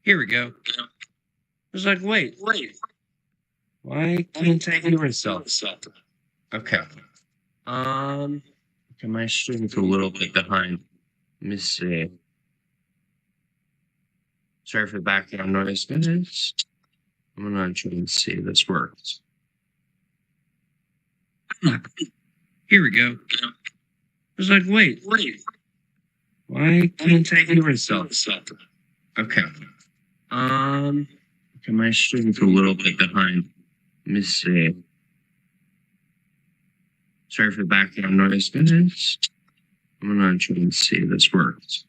Here we go. I was like, wait. Why can't I hear myself? Okay. Okay, my stream's a little bit behind. Let me see. Sorry for the background noise, guys. I'm gonna try and see if this works. Here we go. I was like, wait. Why can't I hear myself? Okay. Okay, my stream's a little bit behind. Let me see. Sorry for the background noise, guys. I'm gonna try and see if this works.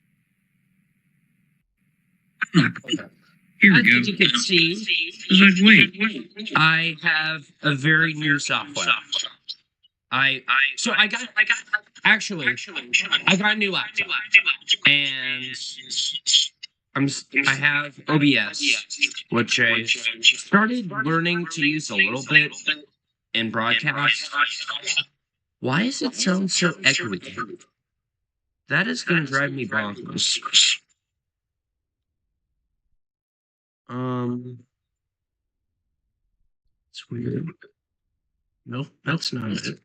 Here we go. As you can see, I was like, wait. I have a very new software. I got a new laptop, and I have OBS, which I started learning to use a little bit in broadcast. Why does it sound so echoey? That is going to drive me bonkers. It's weird. No, that's not it.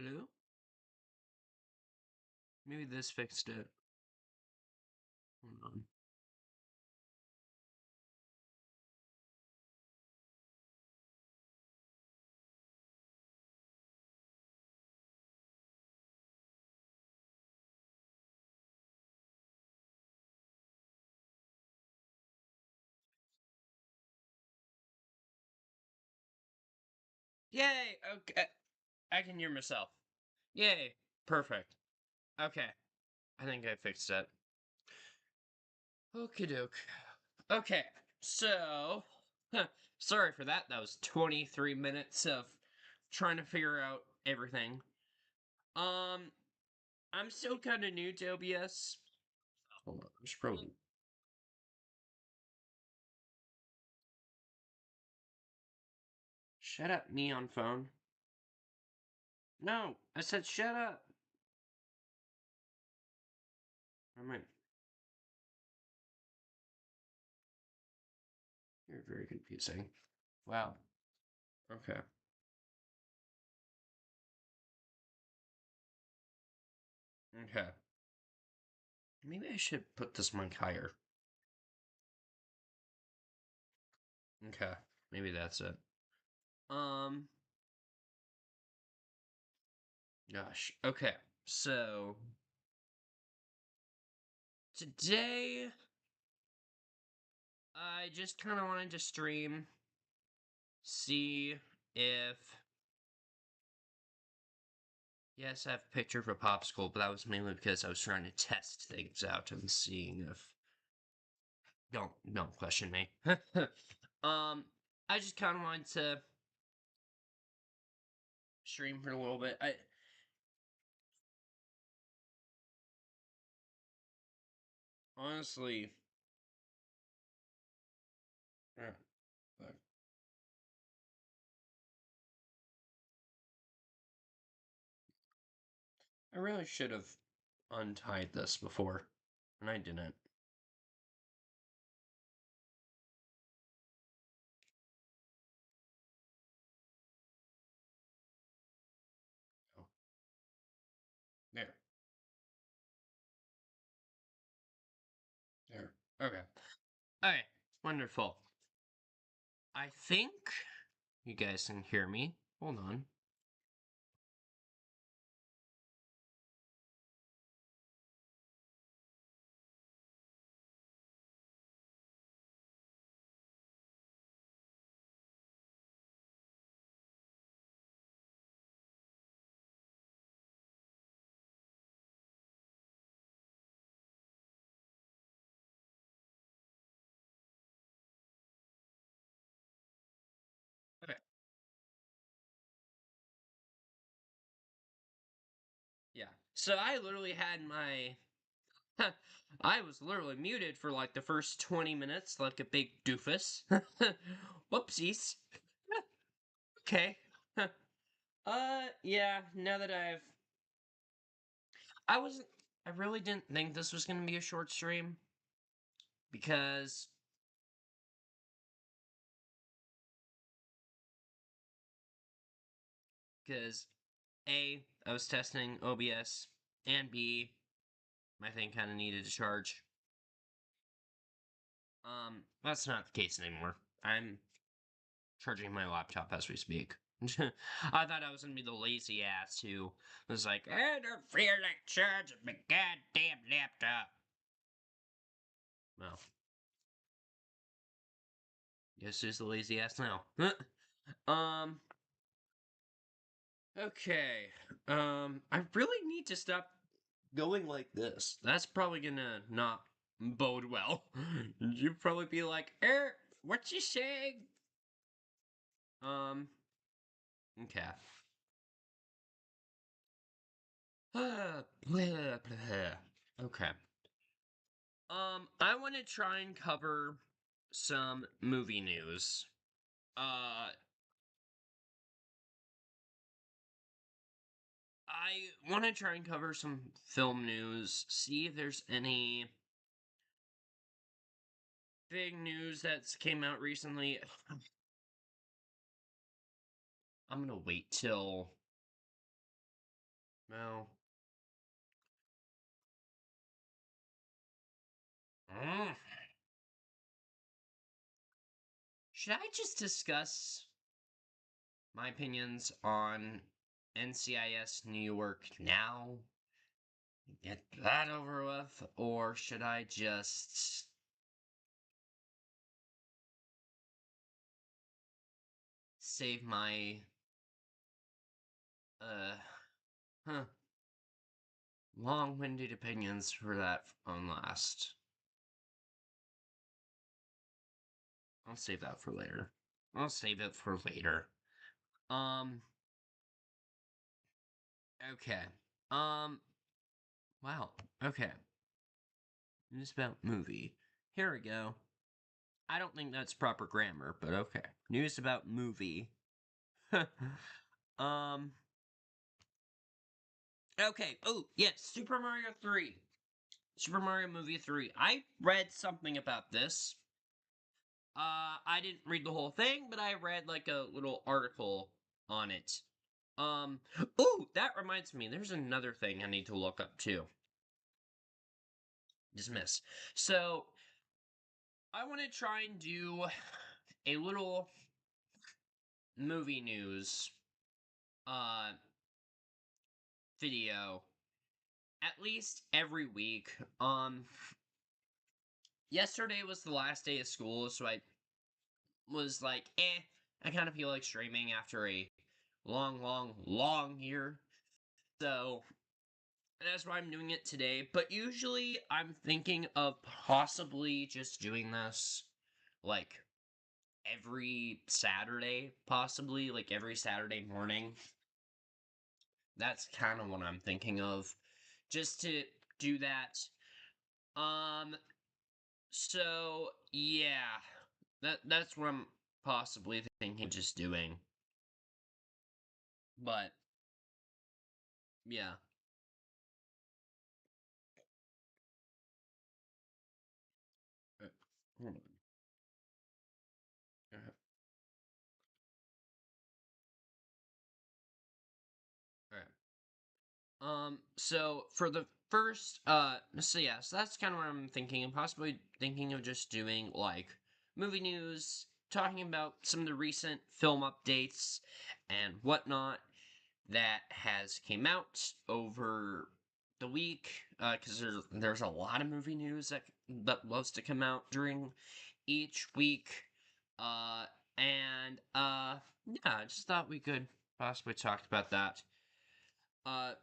Hello? Maybe this fixed it. Hold on. Yay! Okay. I can hear myself. Yay! Perfect. Okay. I think I fixed it. Okie doke. Okay, so sorry for that. That was 23 minutes of trying to figure out everything. Um, I'm still kind of new to OBS. Hold on, I should probably shut up, me on phone. No, I said shut up. I mean, you're very confusing. Wow. Okay. Okay. Maybe I should put this mic higher. Okay. Maybe that's it. Um. Gosh. Okay. So today I just kind of wanted to stream, see if. Yes, I have a picture of a popsicle, but that was mainly because I was trying to test things out and seeing if. Don't question me. I just kind of wanted to stream for a little bit. I honestly. Fuck. I really should have untied this before, and I didn't. Oh. There. There. Okay. Alright. Wonderful. I think you guys can hear me. Hold on. Okay. Yeah. So I literally had my. I was literally muted for like the first 20 minutes, like a big doofus. Whoopsies. Okay. Yeah, now that I wasn't. I really didn't think this was gonna be a short stream. Because. Because, A, I was testing OBS, and B, my thing kind of needed to charge. That's not the case anymore. I'm charging my laptop as we speak. I thought I was gonna be the lazy ass who was like, I don't feel like charging my goddamn laptop. Well, guess who's the lazy ass now? um, okay. I really need to stop going like this. That's probably gonna not bode well. You'd probably be like, what you saying? Okay. Okay. I want to try and cover some movie news. I want to try and cover some film news, see if there's any big news that's came out recently. I'm gonna wait till Well. Mm. Should I just discuss my opinions on NCIS New York now? Get that over with? Or should I just save my, huh, long-winded opinions for that on last? I'll save that for later. I'll save it for later. Okay. Wow. Okay. News about movie. Here we go. I don't think that's proper grammar, but okay. News about movie. um. Okay. Oh, yes. Super Mario 3. Super Mario Movie 3. I read something about this. I didn't read the whole thing, but I read like a little article on it. Oh, that reminds me. There's another thing I need to look up too. Dismiss. So, I want to try and do a little movie news uh video at least every week. Yesterday was the last day of school, so I was like, I kind of feel like streaming after a long year. So that's why I'm doing it today. But usually I'm thinking of possibly just doing this like every Saturday, possibly like every Saturday morning. That's kind of what I'm thinking of. Just to do that. Um, so yeah. That's what I'm possibly thinking of just doing. But yeah. Hold on. Alright. So for the first, so yeah, so that's kind of what I'm thinking. I'm possibly thinking of just doing, like, movie news, talking about some of the recent film updates and whatnot that has came out over the week, because there's a lot of movie news that loves to come out during each week, uh, yeah, I just thought we could possibly talk about that. Uh,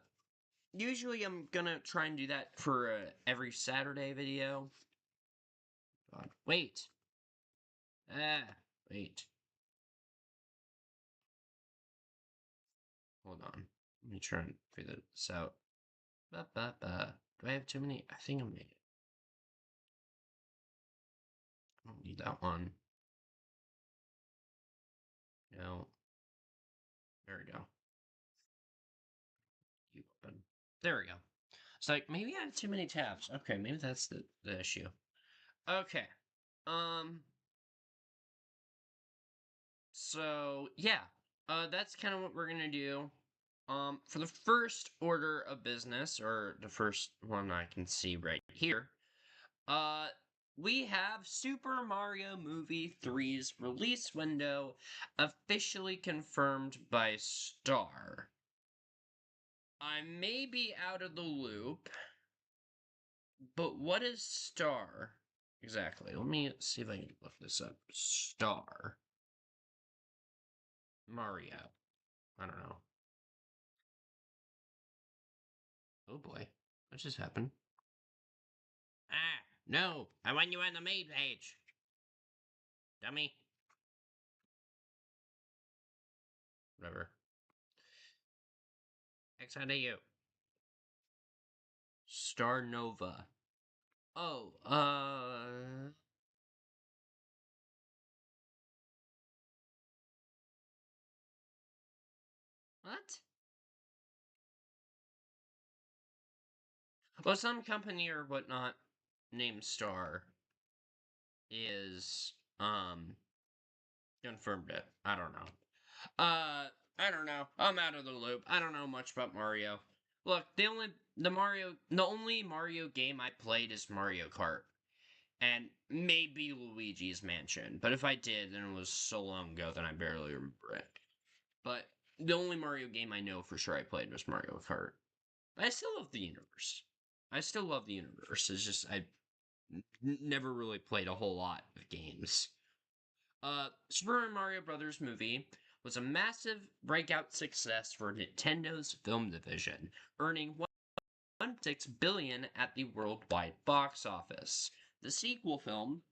Usually I'm gonna try and do that for every Saturday video. God, wait. Wait. Hold on. Let me try and figure this out. Do I have too many? I think I made it. I don't need that one. No. There we go. You open. There we go. It's like, maybe I have too many tabs. Okay, maybe that's the issue. Okay. Um, so, yeah. That's kind of what we're gonna do. For the first order of business, or the first one I can see right here, uh, we have Super Mario Movie 3's release window officially confirmed by Star. I may be out of the loop, but what is Star exactly? Let me see if I can look this up. Star. Mario. I don't know. Oh boy. What just happened? Ah, no. I want you on the main page. Dummy. Whatever. XIDU. Star Nova. Oh, what? Well, some company or whatnot named Star is, confirmed it. I don't know. I don't know. I'm out of the loop. I don't know much about Mario. Look, the only Mario game I played is Mario Kart. And maybe Luigi's Mansion. But if I did, then it was so long ago that I barely remember it. But the only Mario game I know for sure I played was Mario Kart. But I still love the universe. I still love the universe. It's just never really played a whole lot of games. Super Mario Brothers movie was a massive breakout success for Nintendo's film division, earning 1.6 billion at the worldwide box office. The sequel film,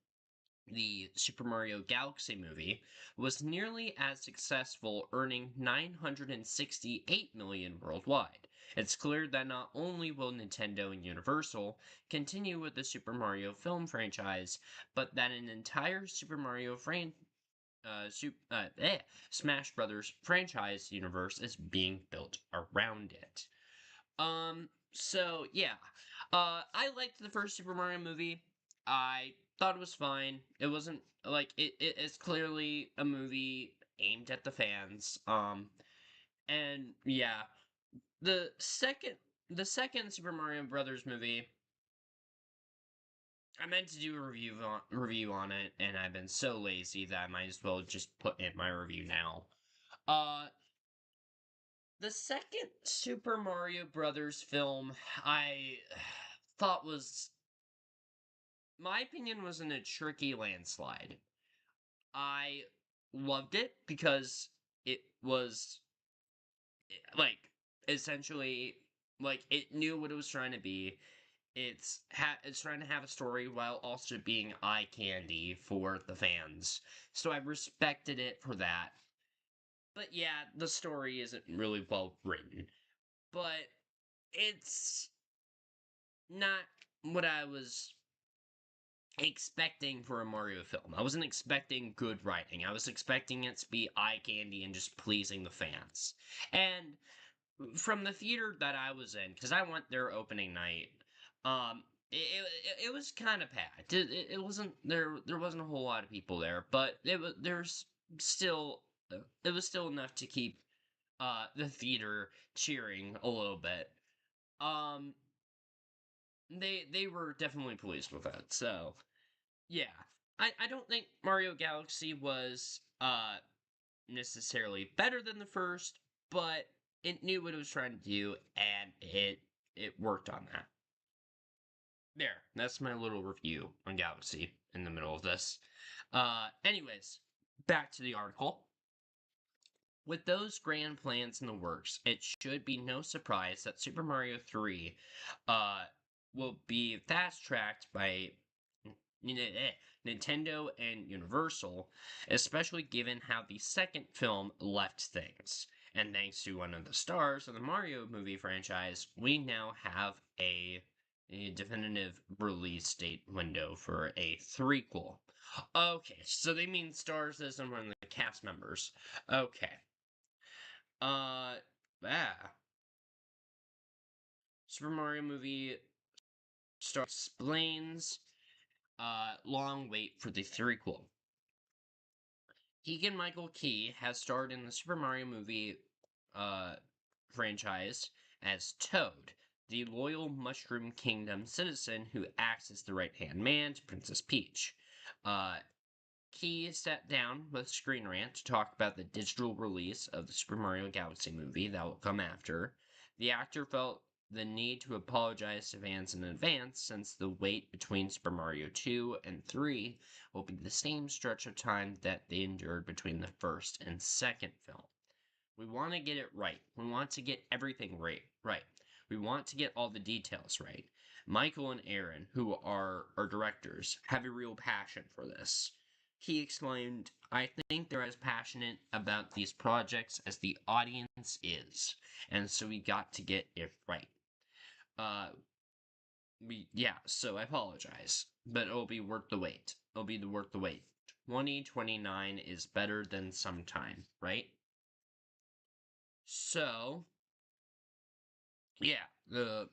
the Super Mario Galaxy movie, was nearly as successful, earning 968 million worldwide. It's clear that not only will Nintendo and Universal continue with the Super Mario film franchise, but that an entire Super Mario Smash Brothers franchise universe is being built around it. So yeah. I liked the first Super Mario movie. I thought it was fine. It wasn't like it's clearly a movie aimed at the fans. And yeah, the second the second Super Mario Brothers movie, I meant to do a review on it, and I've been so lazy that I might as well just put in my review now. Uh, the second Super Mario Brothers film I thought was, my opinion, was in a tricky landslide. I loved it because it was like essentially like it knew what it was trying to be. It's trying to have a story while also being eye candy for the fans. So I respected it for that. But yeah, the story isn't really well written. But it's not what I was expecting for a Mario film. I wasn't expecting good writing. I was expecting it to be eye candy and just pleasing the fans. And from the theater that I was in, because I went there opening night, it was kind of packed. It wasn't there. There wasn't a whole lot of people there, but still it was still enough to keep the theater cheering a little bit. Um, they were definitely pleased with it. So yeah, I don't think Mario Galaxy was necessarily better than the first, but it knew what it was trying to do, and it worked on that. There, that's my little review on Galaxy in the middle of this. Anyways, back to the article. With those grand plans in the works, it should be no surprise that Super Mario 3 will be fast-tracked by Nintendo and Universal, especially given how the second film left things. And thanks to one of the stars of the Mario movie franchise, we now have a definitive release date window for a threequel. Okay, so they mean stars as in one of the cast members. Okay. Yeah. Super Mario movie star explains, long wait for the threequel. Keegan-Michael Key has starred in the Super Mario movie uh, franchise as Toad, the loyal Mushroom Kingdom citizen who acts as the right-hand man to Princess Peach. Key sat down with Screen Rant to talk about the digital release of the Super Mario Galaxy movie that will come after. The actor felt the need to apologize to fans in advance since the wait between Super Mario 2 and 3 will be the same stretch of time that they endured between the first and second film. We want to get it right. We want to get everything right. We want to get all the details right. Michael and Aaron, who are our directors, have a real passion for this. He exclaimed, I think they're as passionate about these projects as the audience is, and so we got to get it right. So I apologize, but it'll be worth the wait. It'll be worth the wait. 2029 is better than sometime, right? So, yeah, the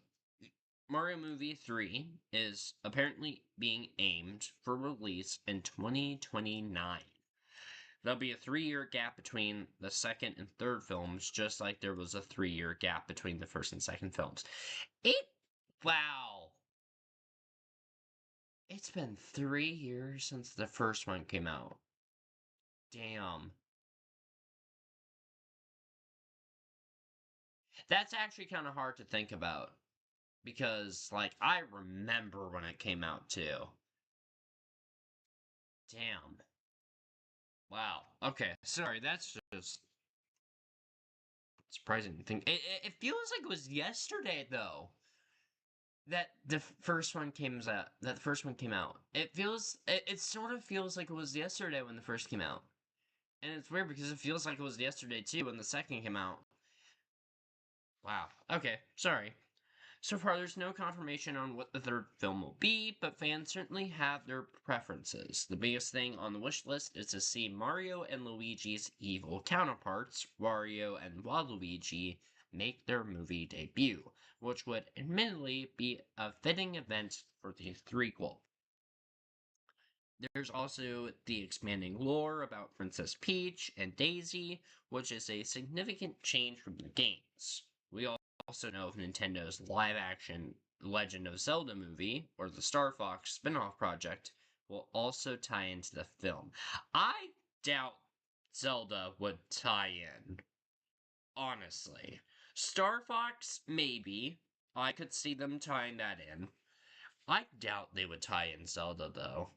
Mario Movie 3 is apparently being aimed for release in 2029. There'll be a 3-year gap between the second and third films, just like there was a 3-year gap between the first and second films. Wow. It's been 3 years since the first one came out. Damn. That's actually kind of hard to think about. Because, like, I remember when it came out, too. Damn. Wow. Okay. Sorry, that's just surprising to think. It feels like it was yesterday, though. That the first one came out. That the first one came out. It sort of feels like it was yesterday when the first came out. And it's weird because it feels like it was yesterday too when the second came out. Wow. Okay, sorry. So far, there's no confirmation on what the third film will be, but fans certainly have their preferences. The biggest thing on the wish list is to see Mario and Luigi's evil counterparts, Wario and Waluigi, make their movie debut, which would admittedly be a fitting event for the threequel. There's also the expanding lore about Princess Peach and Daisy, which is a significant change from the games. We also know of Nintendo's live-action Legend of Zelda movie, or the Star Fox spin-off project, will also tie into the film. I doubt Zelda would tie in, honestly. Star Fox, maybe. I could see them tying that in. I doubt they would tie in Zelda, though.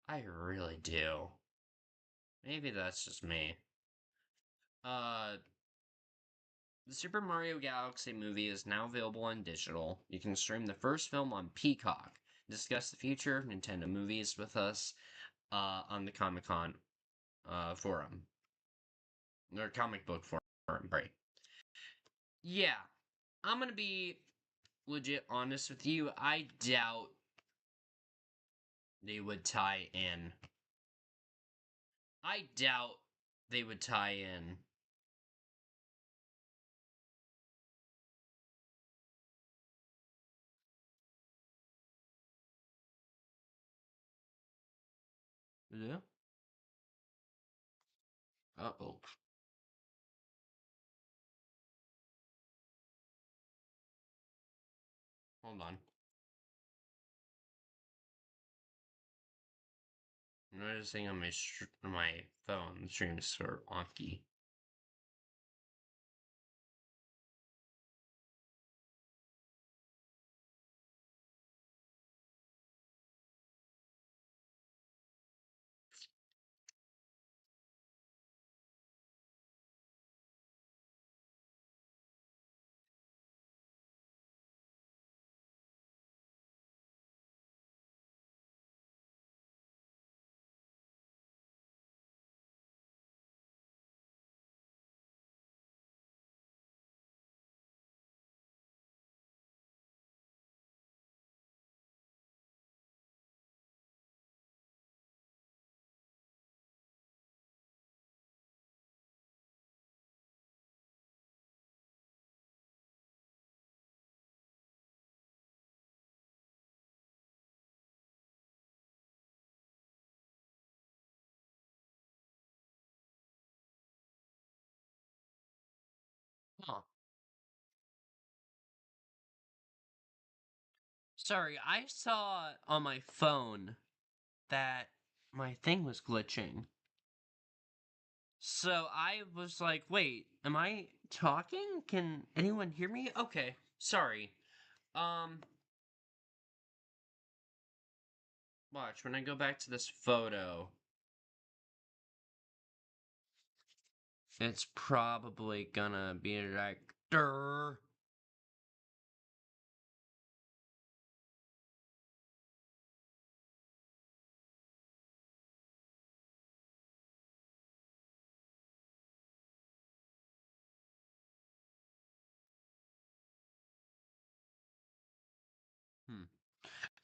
I really do. Maybe that's just me. Uh, the Super Mario Galaxy movie is now available on digital. You can stream the first film on Peacock. Discuss the future of Nintendo movies with us on the Comic Con forum. Or comic book forum, right? Yeah, I'm gonna be legit honest with you. I doubt they would tie in. I doubt they would tie in. Yeah? Uh-oh. Hold on. I'm noticing on my phone, the stream is sort of wonky. Huh. Sorry, I saw on my phone that my thing was glitching. So I was like, wait, am I talking? Can anyone hear me? Okay, sorry. Um, watch, when I go back to this photo, it's probably gonna be like, Durr.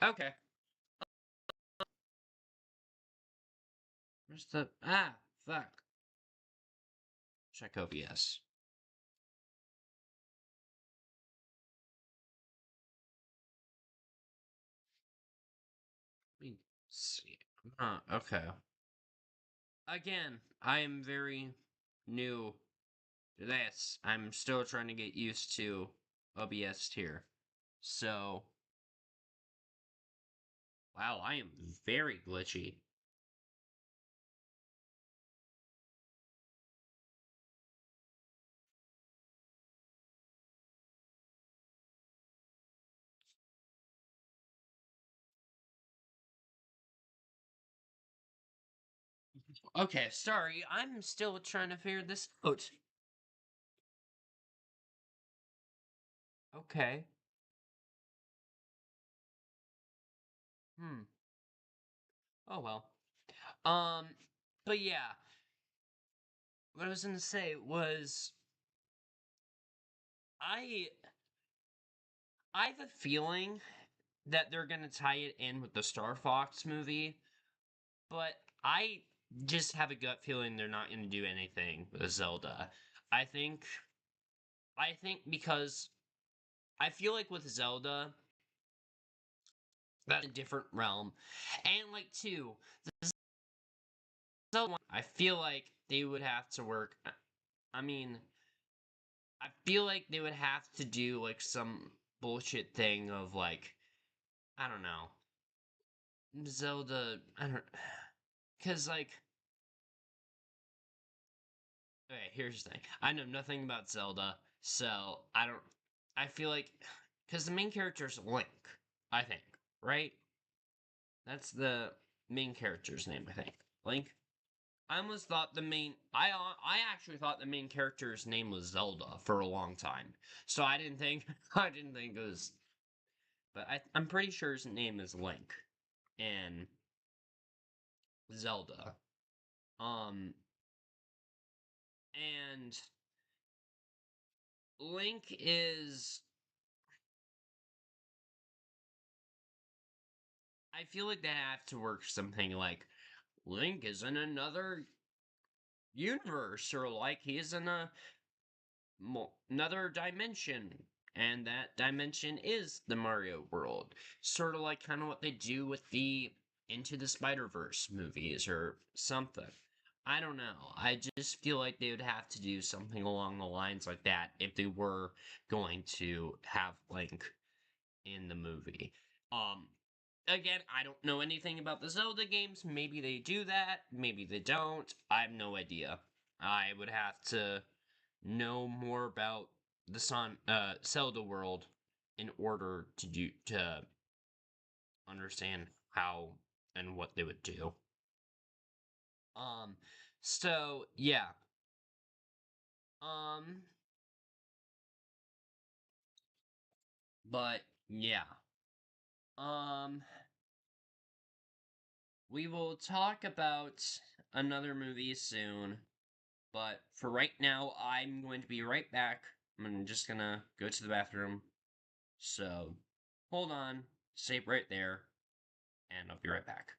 Okay. Where's the, fuck. Check OBS. Let me see. Okay. Again, I am very new to this. I'm still trying to get used to OBS here. So, wow, I am very glitchy. Okay, sorry, I'm still trying to figure this out. Okay. Hmm. Oh well. Um, but yeah, what I was gonna say was I I have a feeling that they're gonna tie it in with the Star Fox movie, but I just have a gut feeling they're not gonna do anything with Zelda. I think I think because I feel like with Zelda, that's a different realm. And like two, the Zelda one, I feel like they would have to work. I mean, I feel like they would have to do like some bullshit thing of like, I don't know. Zelda, I don't, cause like, okay, here's the thing. I know nothing about Zelda, so I don't, I feel like, cause the main character's Link, I think, right? That's the main character's name, I think. Link? I almost thought I actually thought the main character's name was Zelda for a long time. So I didn't think, I didn't think it was, but I'm pretty sure his name is Link in Zelda. Um, and Link is, I feel like they have to work something like Link is in another universe, or like he's in another dimension, and that dimension is the Mario world. Sort of like kind of what they do with the Into the Spider-Verse movies or something. I don't know. I just feel like they would have to do something along the lines like that if they were going to have Link in the movie. Um Again, I don't know anything about the Zelda games. Maybe they do that, maybe they don't. I have no idea. I would have to know more about the Zelda world in order to understand how and what they would do. Um so yeah. Um but yeah. Um we will talk about another movie soon, but for right now I'm going to be right back. I'm just gonna go to the bathroom. So hold on, stay right there, and I'll be right back.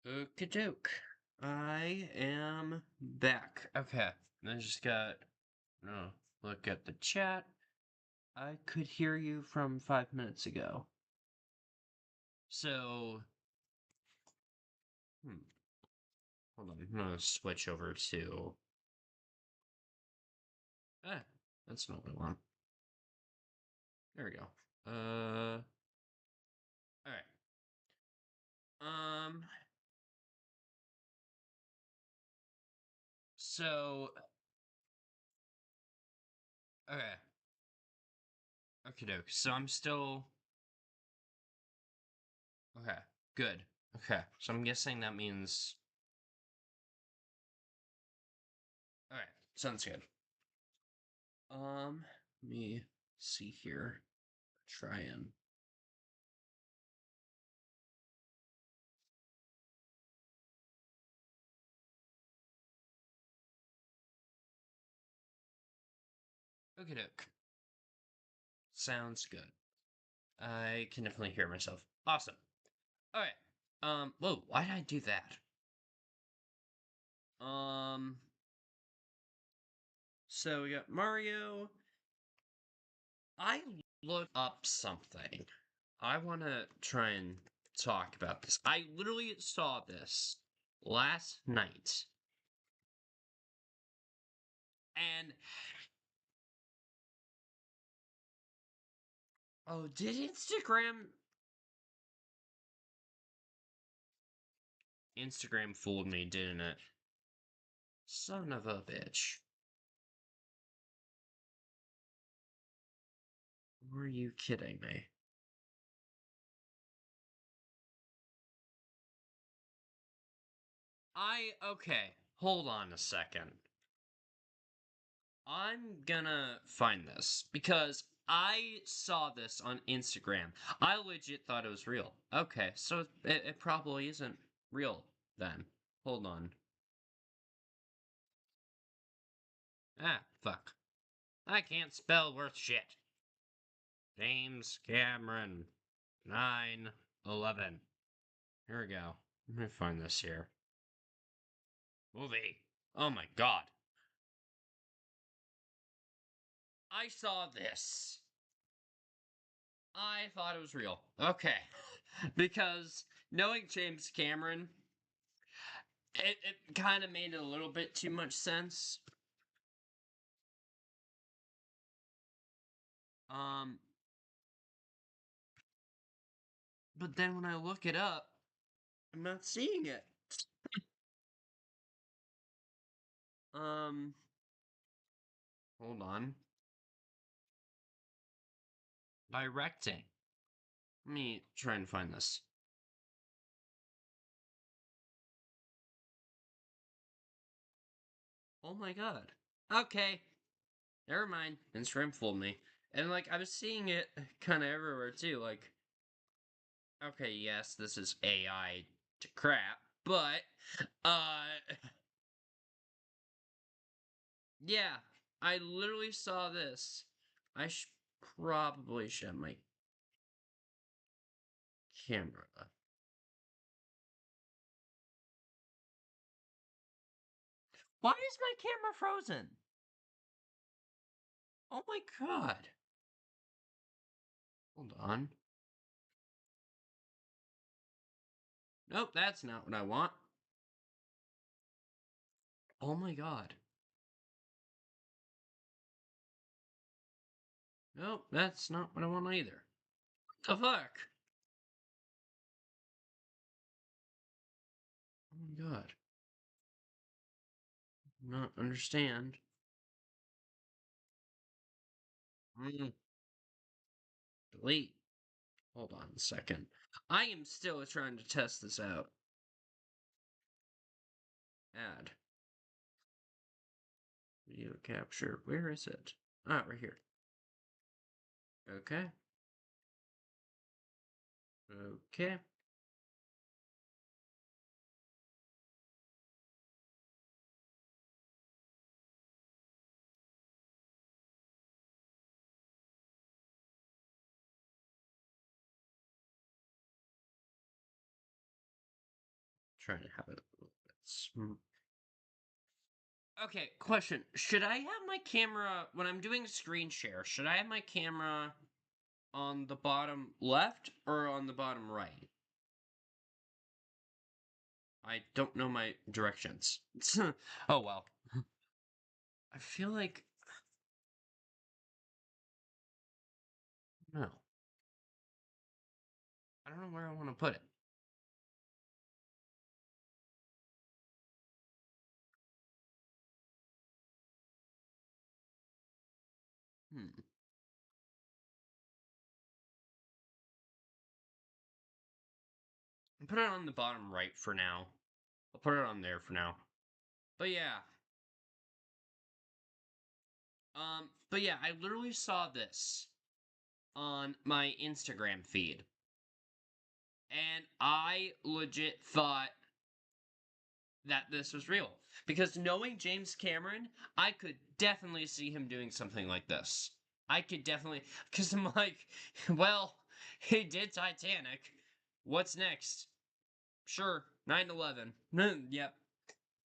Okie doke. I am back. Okay. I just got. No, look at the chat. I could hear you from 5 minutes ago. So. Hold on. I'm gonna switch over to. That's not what I want. There we go. Alright. Um. So. Okay. Okay, doke. So I'm still. Okay. Good. Okay. So I'm guessing that means. Alright. Sounds good. Let me see here. Try and. Okay, doke. Sounds good. I can definitely hear myself. Awesome. Alright. Whoa, why did I do that? So we got Mario. I looked up something. I want to try and talk about this. I literally saw this last night. And. Oh, did Instagram. Instagram fooled me, didn't it? Son of a bitch. Were you kidding me? Okay, hold on a second. I'm gonna find this because I saw this on Instagram. I legit thought it was real. Okay, so it probably isn't real then. Hold on. Fuck. I can't spell worth shit. James Cameron. 9/11. Here we go. Let me find this here. Movie. Oh my god. I saw this. I thought it was real. Okay. Because knowing James Cameron, it kind of made a little bit too much sense. Um, but then when I look it up, I'm not seeing it. Um, hold on. Directing. Let me try and find this. Oh my god. Okay. Never mind. Instagram fooled me. And like I was seeing it kind of everywhere too. Like, okay, yes, this is AI to crap, but yeah, I literally saw this. I probably shut my camera. Why is my camera frozen? Oh my god. Hold on. Nope, that's not what I want. Oh my god. Nope, that's not what I want either. What the fuck? Oh my god. Not understand. Delete. Hold on a second. I am still trying to test this out. Add. Video capture. Where is it? Ah, right here. Okay. Okay. Trying to have it a little bit smooth. Okay, question. Should I have my camera, when I'm doing screen share, should I have my camera on the bottom left or on the bottom right? I don't know my directions. Oh well. I feel like... No. I don't know where I want to put it. Hmm. I'll put it on the bottom right for now. I'll put it on there for now. But yeah. But yeah, I literally saw this on my Instagram feed. And I legit thought that this was real. Because knowing James Cameron, I could definitely see him doing something like this. I could definitely, because I'm like, well, he did Titanic. What's next? Sure, 9/11. Yep.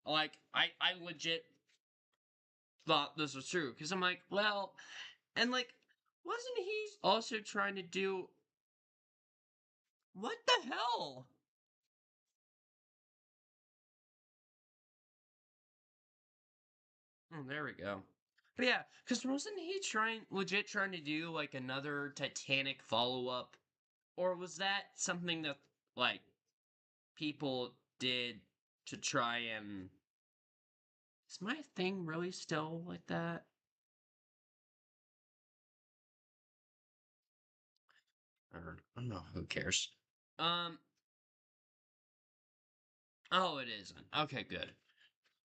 Like, I legit thought this was true. Because I'm like, well, and like, wasn't he also trying to do. What the hell? Oh, there we go. But yeah, because wasn't he legit trying to do like another Titanic follow up? Or was that something that, like, people did to try and. Is my thing really still like that? I don't know, who cares? Um, oh, it isn't. Okay, good.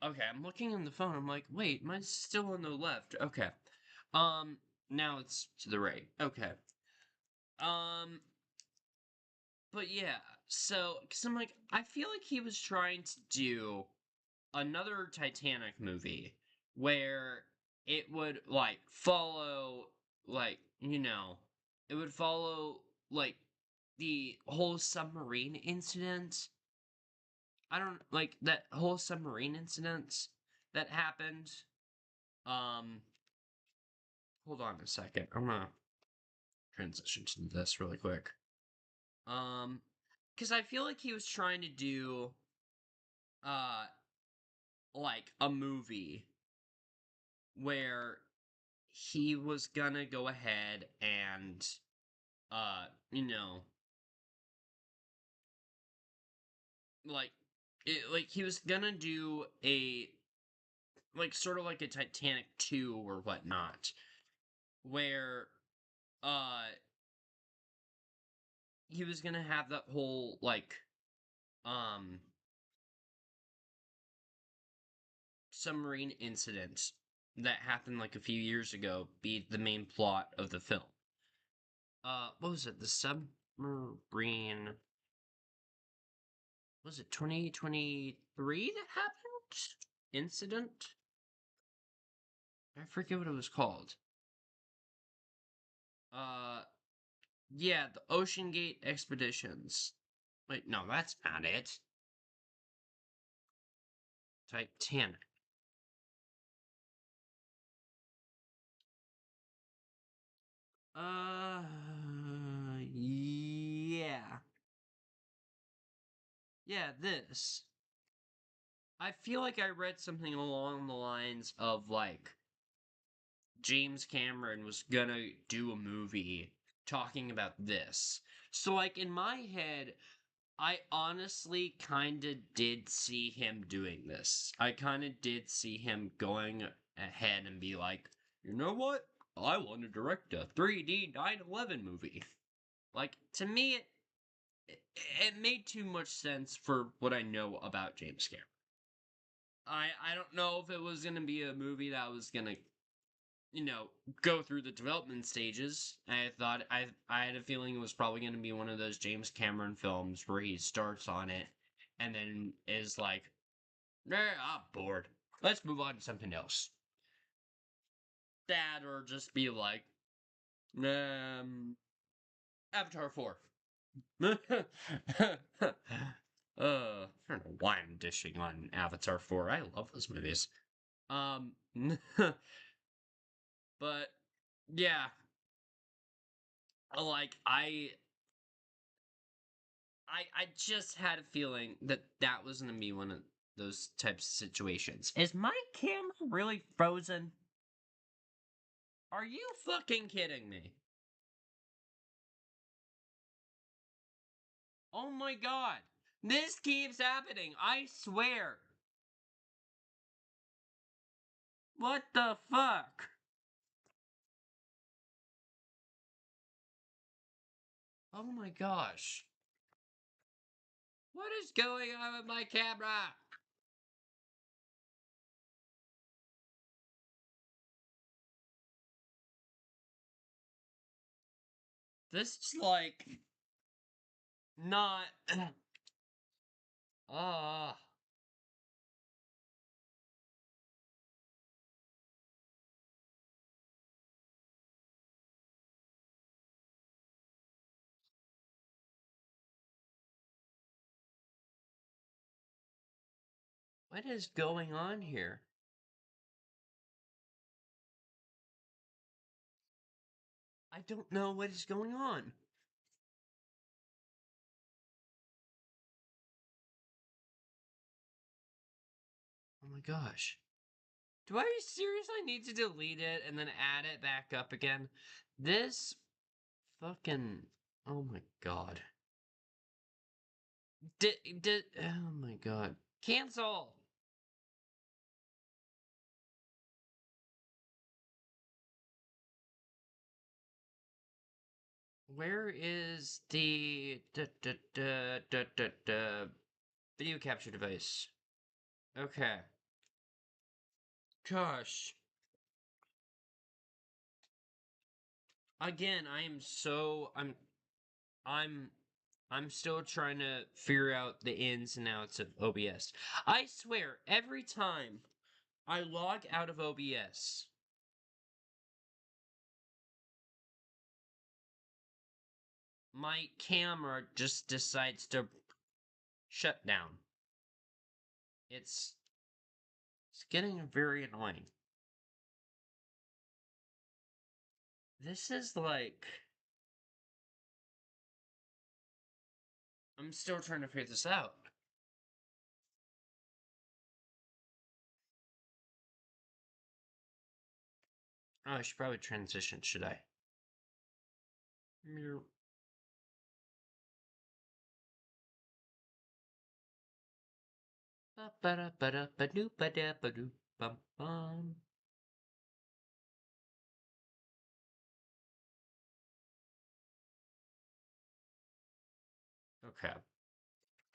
Okay, I'm looking on the phone. I'm like, wait, mine's still on the left. Okay. Um, now it's to the right. Okay. Um, but yeah, so, because I'm like, I feel like he was trying to do another Titanic movie where it would, like, follow, like, it would follow, like, the whole submarine incident. I don't, like, that whole submarine incident that happened. Um, hold on a second. I'm gonna transition to this really quick. Because I feel like he was trying to do, uh, like a movie where he was gonna go ahead and, uh, you know, like, like he was gonna do a, like, sort of like a Titanic 2 or whatnot, where, uh, he was gonna have that whole, like, um, submarine incident that happened like a few years ago be the main plot of the film. What was it? The submarine. Was it 2023 that happened? Incident? I forget what it was called. Uh, yeah, the Ocean Gate Expeditions. Wait, no, that's not it. Titanic. Yeah. Yeah, this. I feel like I read something along the lines of, like, James Cameron was gonna do a movie talking about this. So, like, in my head, I honestly kinda did see him doing this. I kinda did see him going ahead and be like, you know what? I want to direct a 3D 9/11 movie. Like, to me, it made too much sense for what I know about James Cameron. I don't know if it was gonna be a movie that was gonna, you know, go through the development stages. I had a feeling it was probably gonna be one of those James Cameron films where he starts on it and then is like, I'm bored. Let's move on to something else. That or just be like, Avatar 4. I don't know why I'm dishing on Avatar 4. I love those movies. But yeah, like I just had a feeling that that was gonna be one of those types of situations. Is my camera really frozen? Are you fucking kidding me? Oh my god. This keeps happening, I swear. What the fuck? Oh my gosh. What is going on with my camera? This is like not uh what is going on here? I don't know what is going on. Oh my gosh. Do I seriously need to delete it and then add it back up again? This fucking. Oh my god. Oh my god. Cancel! Where is the video capture device? Okay. Gosh. Again, I'm I'm still trying to figure out the ins and outs of OBS. I swear, every time I log out of OBS, my camera just decides to shut down. It's getting very annoying. This is like I'm still trying to figure this out. Oh, I should probably transition, should I? Meow. Ba-ba-da-ba-da-ba-doo-ba-da-ba-doo-bum-bum. Okay.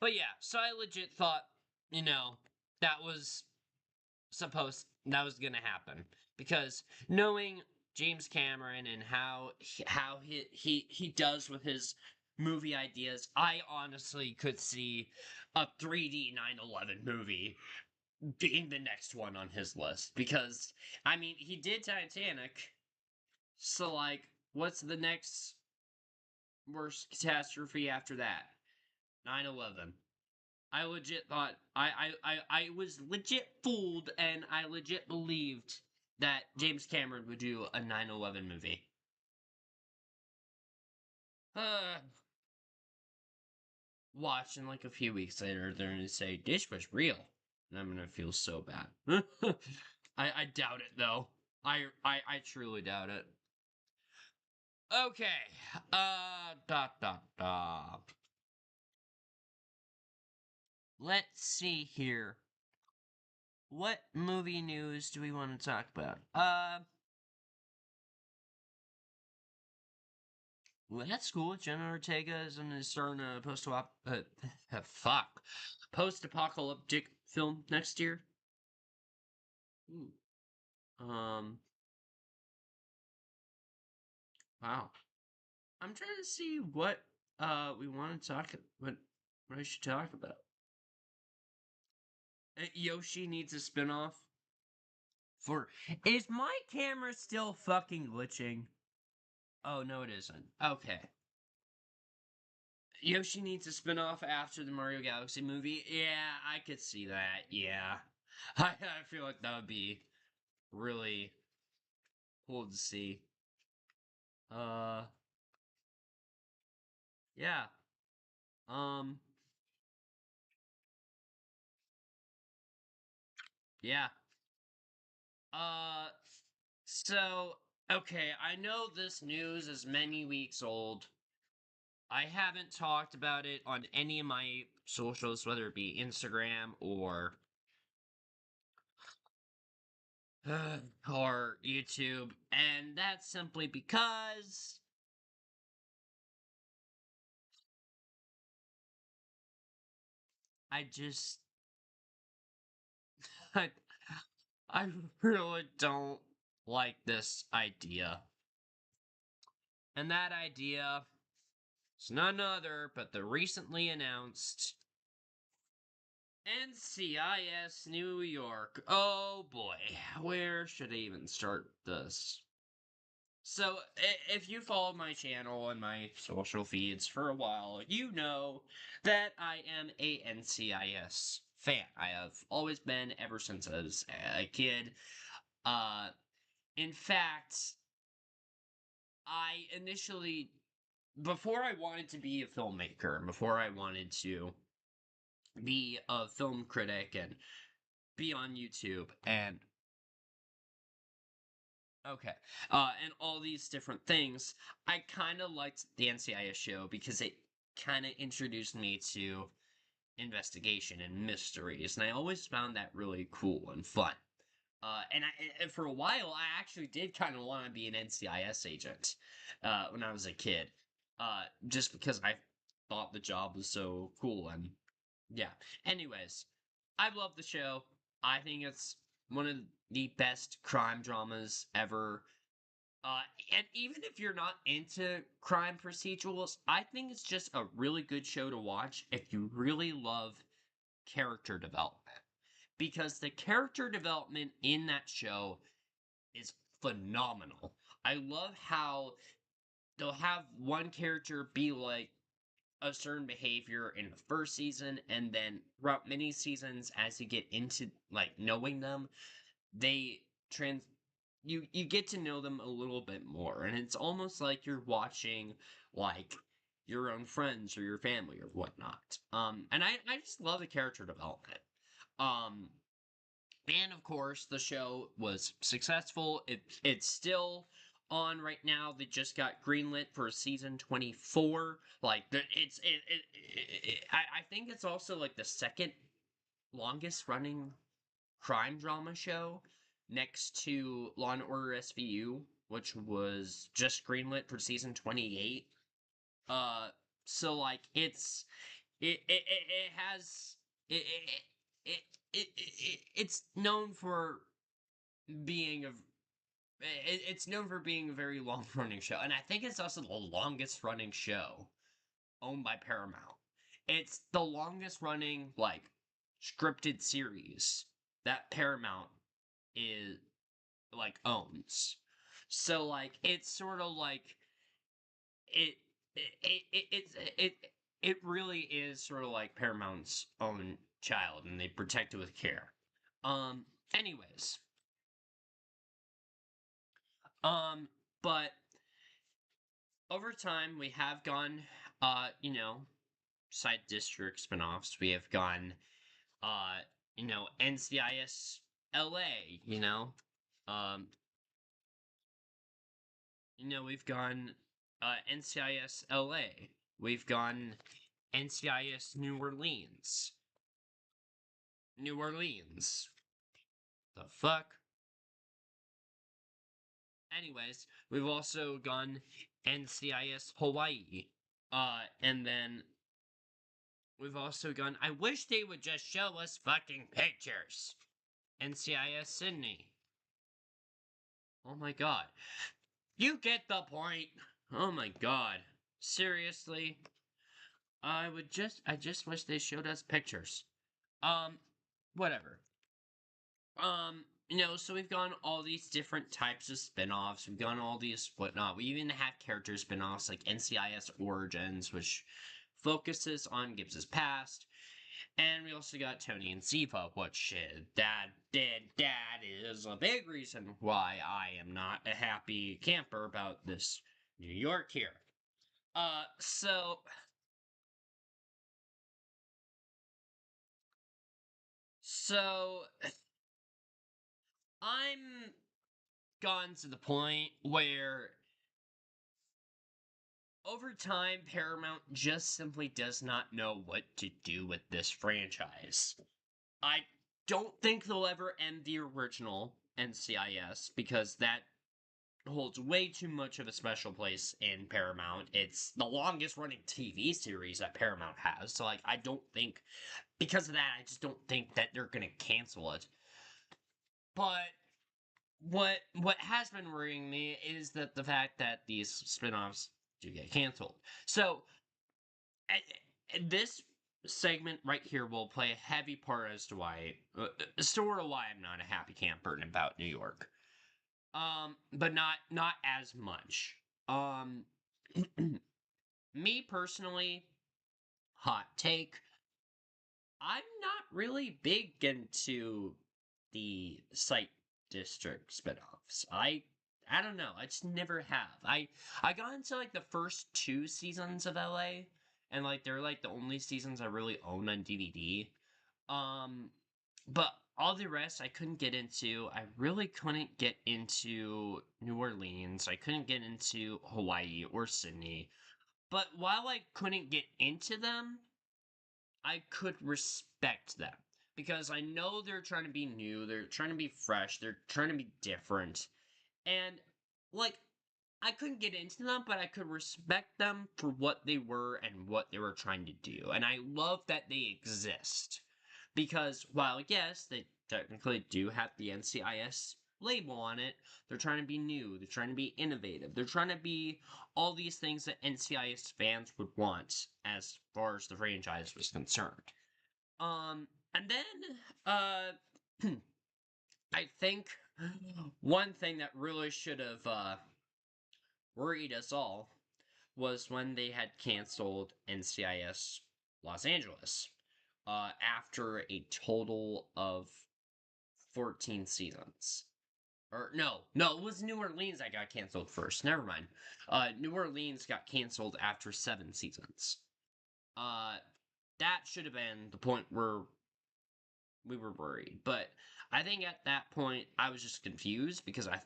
But yeah, so I legit thought, you know, that was that was gonna happen because knowing James Cameron and how he does with his movie ideas, I honestly could see a 3D 9/11 movie being the next one on his list because I mean he did Titanic, so like what's the next worst catastrophe after that? 9/11. I legit thought I was legit fooled and I legit believed that James Cameron would do a 9/11 movie. Uh Watch in like a few weeks later they're gonna say this was real. And I'm gonna feel so bad. I doubt it though. I truly doubt it. Okay. Dot dot dot. Let's see here. What movie news do we want to talk about? Well, that's cool. Jenna Ortega is starring a fuck post-apocalyptic film next year. Ooh. Wow. I'm trying to see what we want to talk what I should talk about. Yoshi needs a spinoff for. Is my camera still fucking glitching? Oh no, it isn't. Okay. Yoshi needs a spin-off after the Mario Galaxy movie. Yeah, I could see that. Yeah. I feel like that would be really cool to see. Uh yeah. Um yeah. Uh so okay, I know this news is many weeks old. I haven't talked about it on any of my socials, whether it be Instagram or YouTube, and that's simply because I just I, I really don't like this idea. And that idea is none other but the recently announced NCIS New York. Oh boy, where should I even start this? So, if you followed my channel and my social feeds for a while, you know that I am a NCIS fan. I have always been ever since I was a kid. Uh, in fact, I initially, before I wanted to be a filmmaker, before I wanted to be a film critic and be on YouTube and all these different things, I kind of liked the NCIS show because it kind of introduced me to investigation and mysteries, and I always found that really cool and fun. And for a while, I actually did kind of want to be an NCIS agent when I was a kid, just because I thought the job was so cool. And yeah. Anyways, I love the show. I think it's one of the best crime dramas ever. And even if you're not into crime procedurals, I think it's just a really good show to watch if you really love character development. Because the character development in that show is phenomenal. I love how they'll have one character be like a certain behavior in the first season, and then throughout many seasons, as you get into like knowing them, they trans you get to know them a little bit more, and it's almost like you're watching like your own friends or your family or whatnot. And I just love the character development. Um, and of course, the show was successful. It's still on right now. They just got greenlit for season 24. Like I think it's also like the second longest running crime drama show next to Law and Order SVU, which was just greenlit for season 28. Uh, so like it has it's known for being it's known for being a very long running show, and I think it's also the longest running show owned by Paramount. It's the longest running like scripted series that Paramount is like owns. So like it's sort of like it it really is sort of like Paramount's own child, and they protect it with care. Anyways, um, but over time we have gone, side district spinoffs. We have gone, uh, NCIS LA. Um, we've gone, NCIS LA. We've gone NCIS New Orleans. New Orleans. The fuck? Anyways, we've also gone NCIS Hawaii. And then we've also gone. I wish they would just show us fucking pictures. NCIS Sydney. Oh my god. You get the point. Oh my god. Seriously? I just wish they showed us pictures. Um, whatever. So we've gone all these different types of spin-offs. We've gone all these whatnot. We even have character spin-offs like NCIS Origins, which focuses on Gibbs's past. And we also got Tony and Ziva, which that is a big reason why I am not a happy camper about this New York here. So I'm gone to the point where over time Paramount just simply does not know what to do with this franchise. I don't think they'll ever end the original NCIS because that holds way too much of a special place in Paramount. It's the longest running TV series that Paramount has. So like I don't think because of that I just don't think that they're going to cancel it. But what has been worrying me is that the fact that these spin-offs do get canceled. So this segment right here will play a heavy part as to why sort of why I'm not a happy camper about New York. But not as much. Me personally, hot take, I'm not really big into the site district spinoffs. I don't know. I just never have. I got into like the first 2 seasons of LA, and like they're like the only seasons I really own on DVD. But all the rest I couldn't get into. I really couldn't get into New Orleans. I couldn't get into Hawaii or Sydney. But while I couldn't get into them, I could respect them. Because I know they're trying to be new, they're trying to be fresh, they're trying to be different. And, like, I couldn't get into them, but I could respect them for what they were and what they were trying to do. And I love that they exist. Because while, yes, they technically do have the NCIS label on it, they're trying to be new, they're trying to be innovative, they're trying to be all these things that NCIS fans would want as far as the franchise was concerned. And then, I think one thing that really should have, worried us all was when they had canceled NCIS Los Angeles, after a total of 14 seasons. Or, no, it was New Orleans that got canceled first. Never mind. New Orleans got canceled after 7 seasons. That should have been the point where we were worried. But I think at that point, I was just confused because I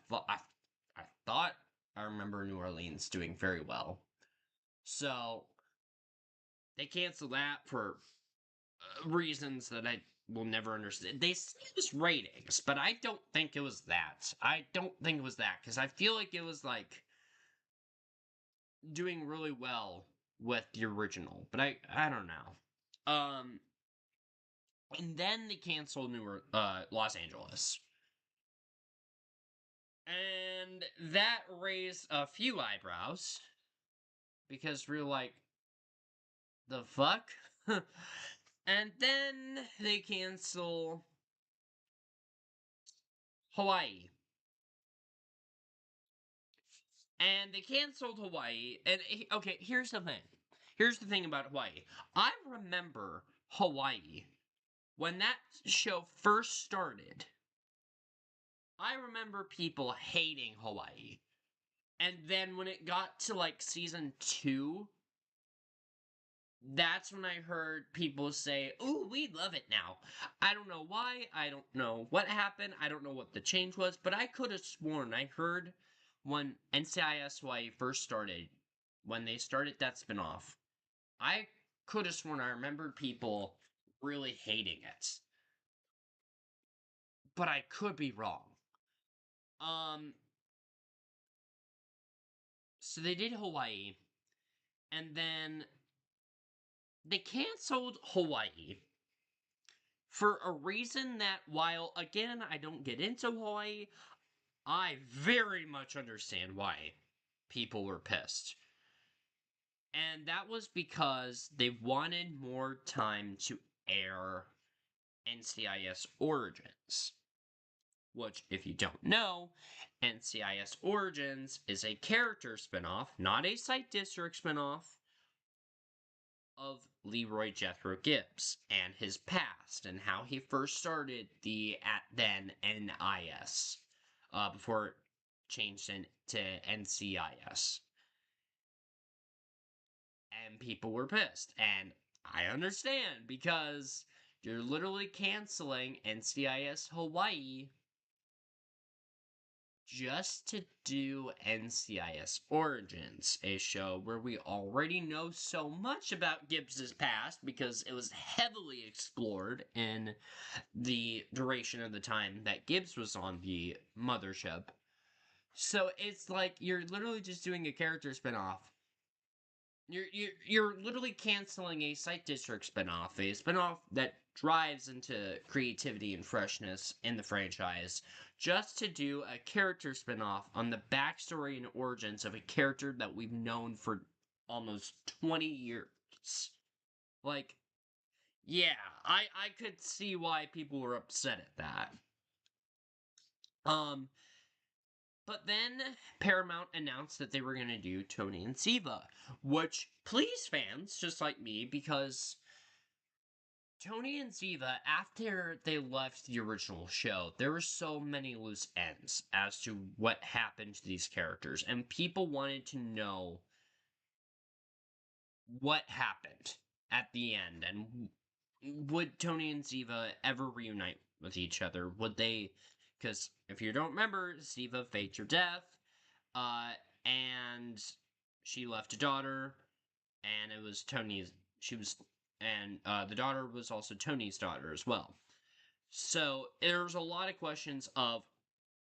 thought I remember New Orleans doing very well. So, they canceled that for reasons that I will never understand. They said it was ratings, but I don't think it was that. I don't think it was that, because I feel like it was, like, doing really well with the original, but I don't know. And then they canceled Los Angeles. And that raised a few eyebrows, because we're like, the fuck? And then they cancel Hawaii. And they canceled Hawaii. And, okay, here's the thing. Here's the thing about Hawaii. I remember Hawaii. When that show first started, I remember people hating Hawaii. And then when it got to, like, season 2, that's when I heard people say, ooh, we love it now. I don't know why. I don't know what happened. I don't know what the change was. But I could have sworn I heard when NCIS first started, when they started that spinoff, I could have sworn I remembered people really hating it. But I could be wrong. So they did Hawaii, and then they canceled Hawaii for a reason that, while, again, I don't get into Hawaii, I very much understand why people were pissed. And that was because they wanted more time to air NCIS Origins. Which, if you don't know, NCIS Origins is a character spinoff, not a site district spinoff, of Leroy Jethro Gibbs and his past and how he first started the at then NIS before it changed to NCIS. And people were pissed. And I understand because you're literally canceling NCIS Hawaii just to do NCIS Origins, a show where we already know so much about Gibbs's past because it was heavily explored in the duration of the time that Gibbs was on the mothership. So it's like you're literally just doing a character spinoff. You're literally canceling a Sight District spinoff, a spinoff that drives into creativity and freshness in the franchise, just to do a character spinoff on the backstory and origins of a character that we've known for almost 20 years. Like, yeah, I could see why people were upset at that. But then Paramount announced that they were going to do Tony and Siva, which pleased fans just like me because Tony and Siva, after they left the original show, there were so many loose ends as to what happened to these characters, and people wanted to know what happened at the end, and would Tony and Siva ever reunite with each other? Would they? Because if you don't remember, Siva faked her death, and she left a daughter, and it was Tony's. She was, and the daughter was also Tony's daughter as well. So there's a lot of questions of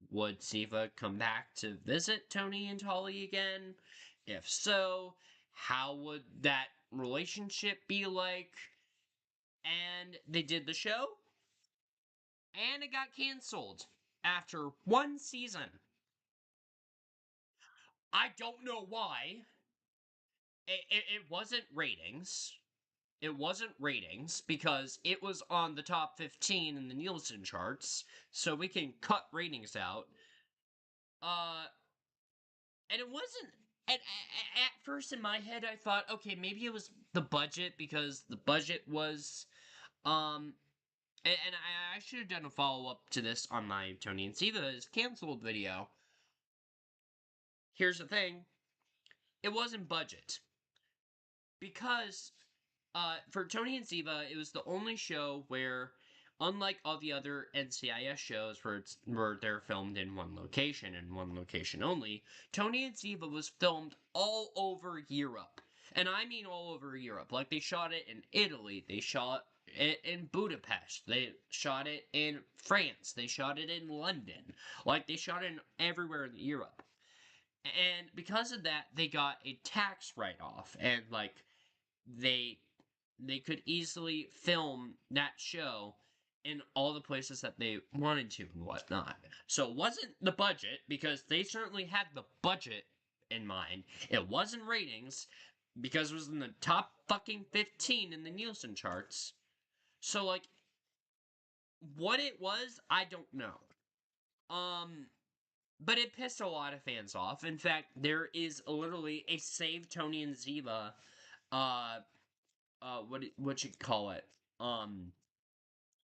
would Siva come back to visit Tony and Holly again? If so, how would that relationship be like? And they did the show, and it got canceled after one season. I don't know why. It wasn't ratings. It wasn't ratings because it was on the top 15 in the Nielsen charts, so we can cut ratings out. And it wasn't. At first, in my head, I thought, okay, maybe it was the budget because the budget was, and I should have done a follow up to this on my Tony and Siva's canceled video. Here's the thing: it wasn't budget because for Tony and Siva, it was the only show where, unlike all the other NCIS shows where they're filmed in one location and one location only, Tony and Siva was filmed all over Europe. And I mean all over Europe. Like, they shot it in Italy, they shot it in Budapest, they shot it in France, they shot it in London. Like, they shot it in everywhere in Europe. And because of that, they got a tax write-off, and, like, they could easily film that show in all the places that they wanted to and whatnot. So it wasn't the budget, because they certainly had the budget in mind. It wasn't ratings, because it was in the top fucking 15 in the Nielsen charts. So, like, what it was, I don't know. But it pissed a lot of fans off. In fact, there is literally a Save Tony and Ziva, what you call it?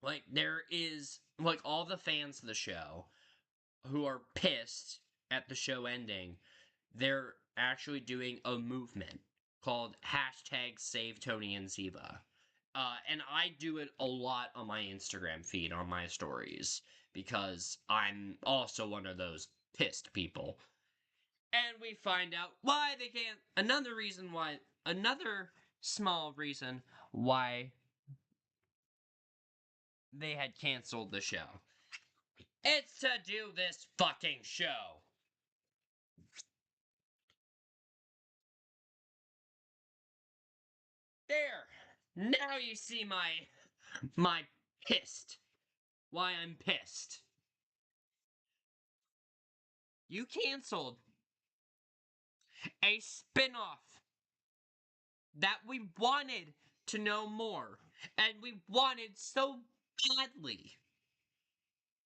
Like, there is, like, all the fans of the show who are pissed at the show ending, they're actually doing a movement called hashtag Save Tony and Ziva. And I do it a lot on my Instagram feed, on my stories, because I'm also one of those pissed people. And we find out why they can't. Another small reason why they had canceled the show. It's to do this fucking show. There. Now you see my pissed. Why I'm pissed. You canceled a spin-off that we wanted to know more, and we wanted so badly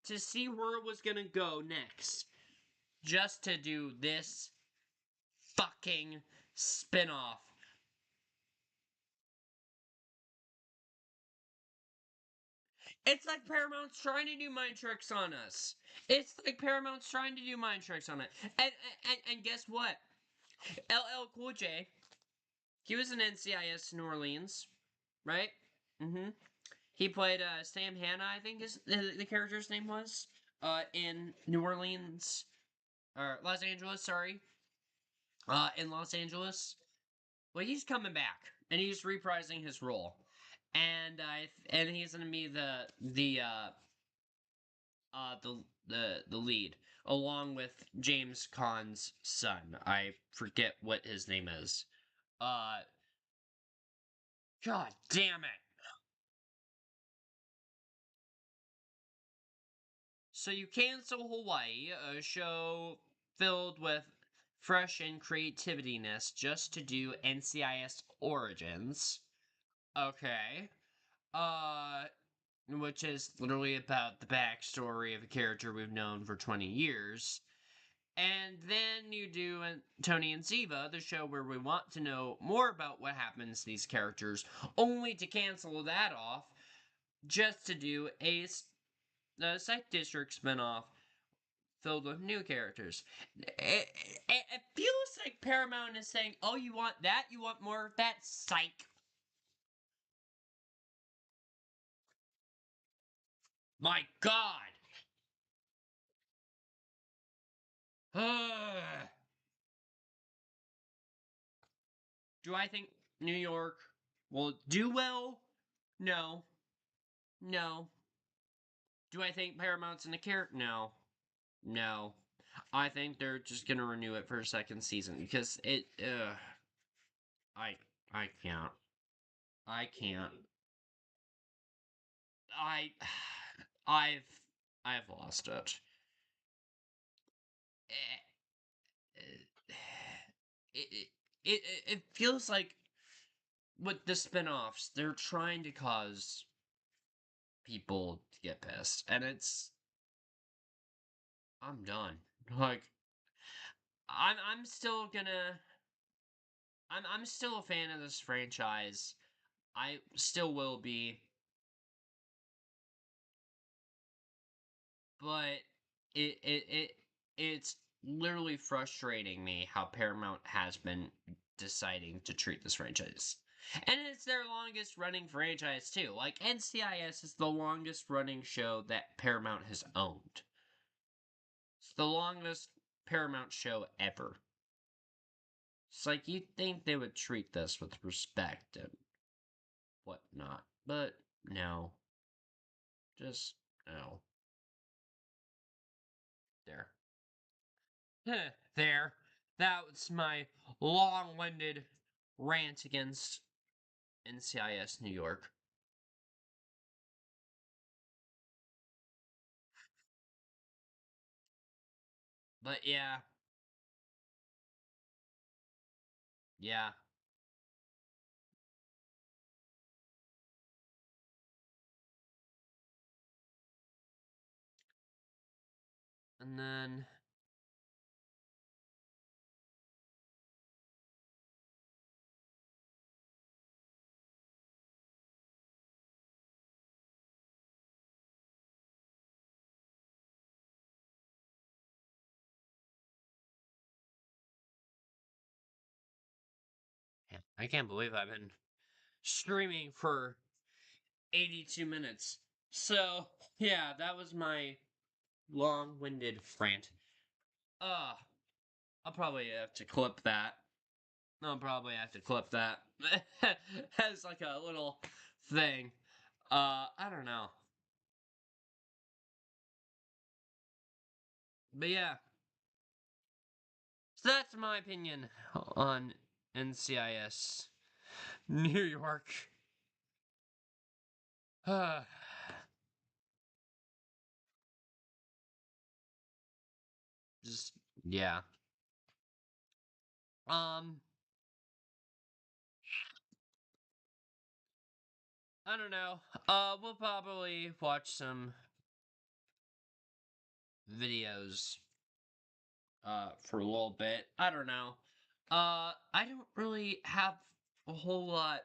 to see where it was gonna go next, just to do this fucking spin-off It's like Paramount's trying to do mind tricks on us. It's like Paramount's trying to do mind tricks on it. And guess what? LL Cool J, he was in NCIS New Orleans, right? Mm-hmm. He played Sam Hanna, I think is the character's name was, in New Orleans, or Los Angeles, sorry. In Los Angeles. Well, he's coming back, and he's reprising his role, and he's gonna be the lead, along with James Caan's son. I forget what his name is. Uh, God damn it! So you cancel Hawaii, a show filled with fresh and creativityness, just to do NCIS Origins. Okay. Uh, which is literally about the backstory of a character we've known for 20 years. And then you do Tony and Ziva, the show where we want to know more about what happens to these characters, only to cancel that off just to do a Psych District spinoff filled with new characters. It feels like Paramount is saying, oh, you want that? You want more of that? Psych. My God. Do I think New York will do well? No. No. Do I think Paramount's in the character? No. No. I think they're just gonna renew it for a second season because it. I. I can't. I can't. I. I've. I've lost it. It, it feels like with the spin-offs, they're trying to cause people to get pissed, and I'm done. Like, I'm still gonna I'm still a fan of this franchise. I still will be, but it's literally frustrating me how Paramount has been deciding to treat this franchise. And it's their longest running franchise too. Like NCIS is the longest running show that Paramount has owned. It's the longest Paramount show ever. It's like you'd think they would treat this with respect and whatnot, but no. Just no. There. There. That was my long winded rant against NCIS New York. But yeah. Yeah. And then. I can't believe I've been streaming for 82 minutes. So, yeah, that was my long winded rant. Uh, I'll probably have to clip that. I'll probably have to clip that as like a little thing. I don't know. But yeah, so that's my opinion on NCIS New York. Just yeah. Um, I don't know. We'll probably watch some videos for a little bit. I don't know. I don't really have a whole lot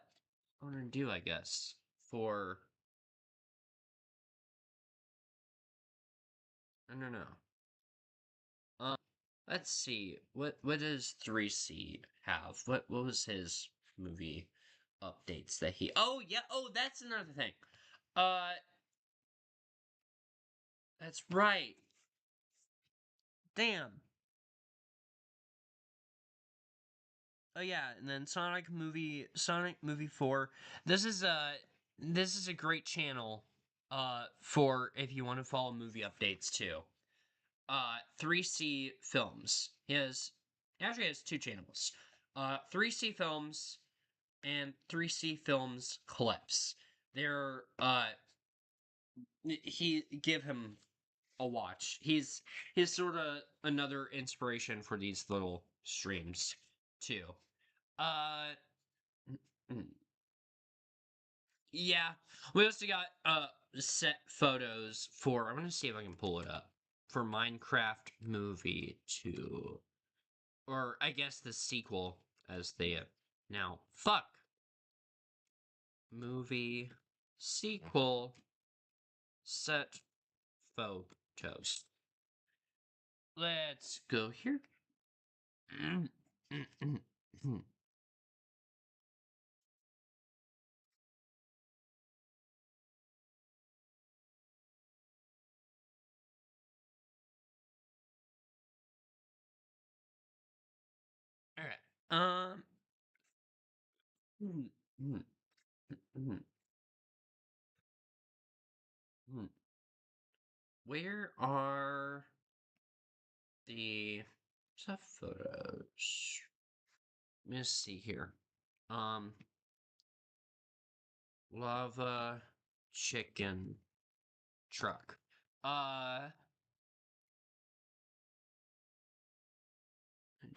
I want to do, I guess, for No. Let's see. What does 3C have? What was his movie updates that he? Oh yeah. Oh, that's another thing. That's right. Damn. Oh yeah, and then Sonic movie 4. This is a great channel for if you want to follow movie updates too. 3C Films. He has two channels. 3C Films and 3C Films Clips. They're he give him a watch. He's sort of another inspiration for these little streams too. Uh yeah, we also got set photos for. I'm gonna see if I can pull it up for Minecraft movie 2, or I guess the sequel as they now fuck movie sequel set photos. Let's go here. All right. Hmm, hmm, hmm, hmm. Where are the set photos? Let me see here. Um, lava chicken truck.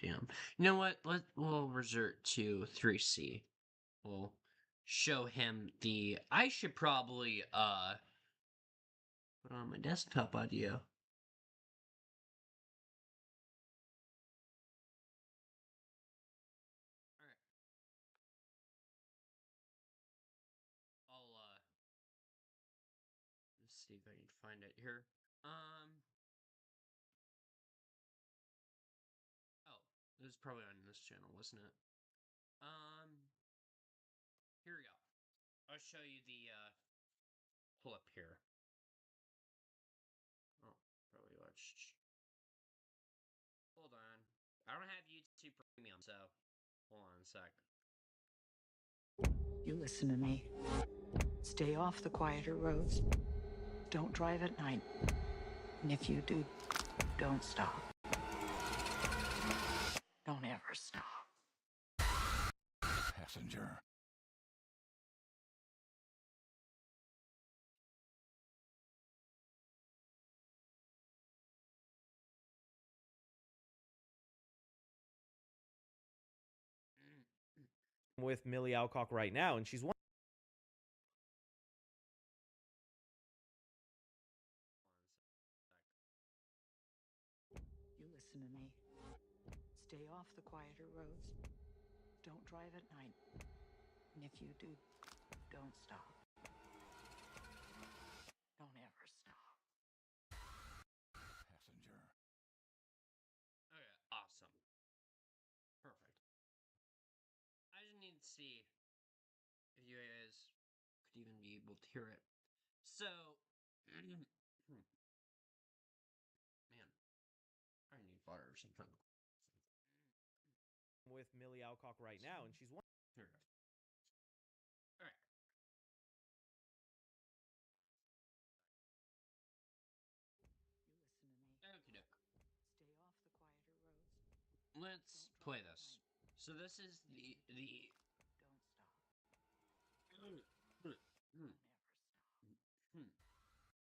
Damn. You know what? We'll revert to 3C. We'll show him the. I should probably put on my desktop audio. All right. I'll let's see if I can find it here. Oh, it was probably on this channel, wasn't it? Here we go. I'll show you the clip here. Oh, probably watched. Hold on. I don't have YouTube Premium, so hold on a sec. You listen to me. Stay off the quieter roads. Don't drive at night. And if you do, don't stop. Don't ever stop. Passenger. With Millie Alcock right now, and she's one. You listen to me. Stay off the quieter roads. Don't drive at night. And if you do, don't stop. Don't ever stop. Passenger. Okay, awesome. Perfect. I just need to see if you guys could even be able to hear it. So, man, I need water or something. With Millie Alcock right now, and she's one. Here we go. All right. You listen to me. Okie doke. Stay off the quieter roads. Let's play this. So this is the Don't stop. Don't ever stop.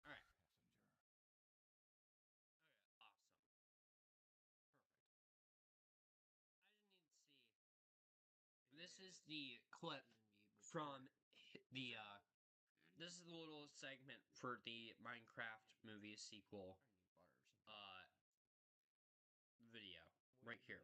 All right. Okay, awesome. Perfect. This is the clip from the this is the little segment for the Minecraft movie sequel video right here.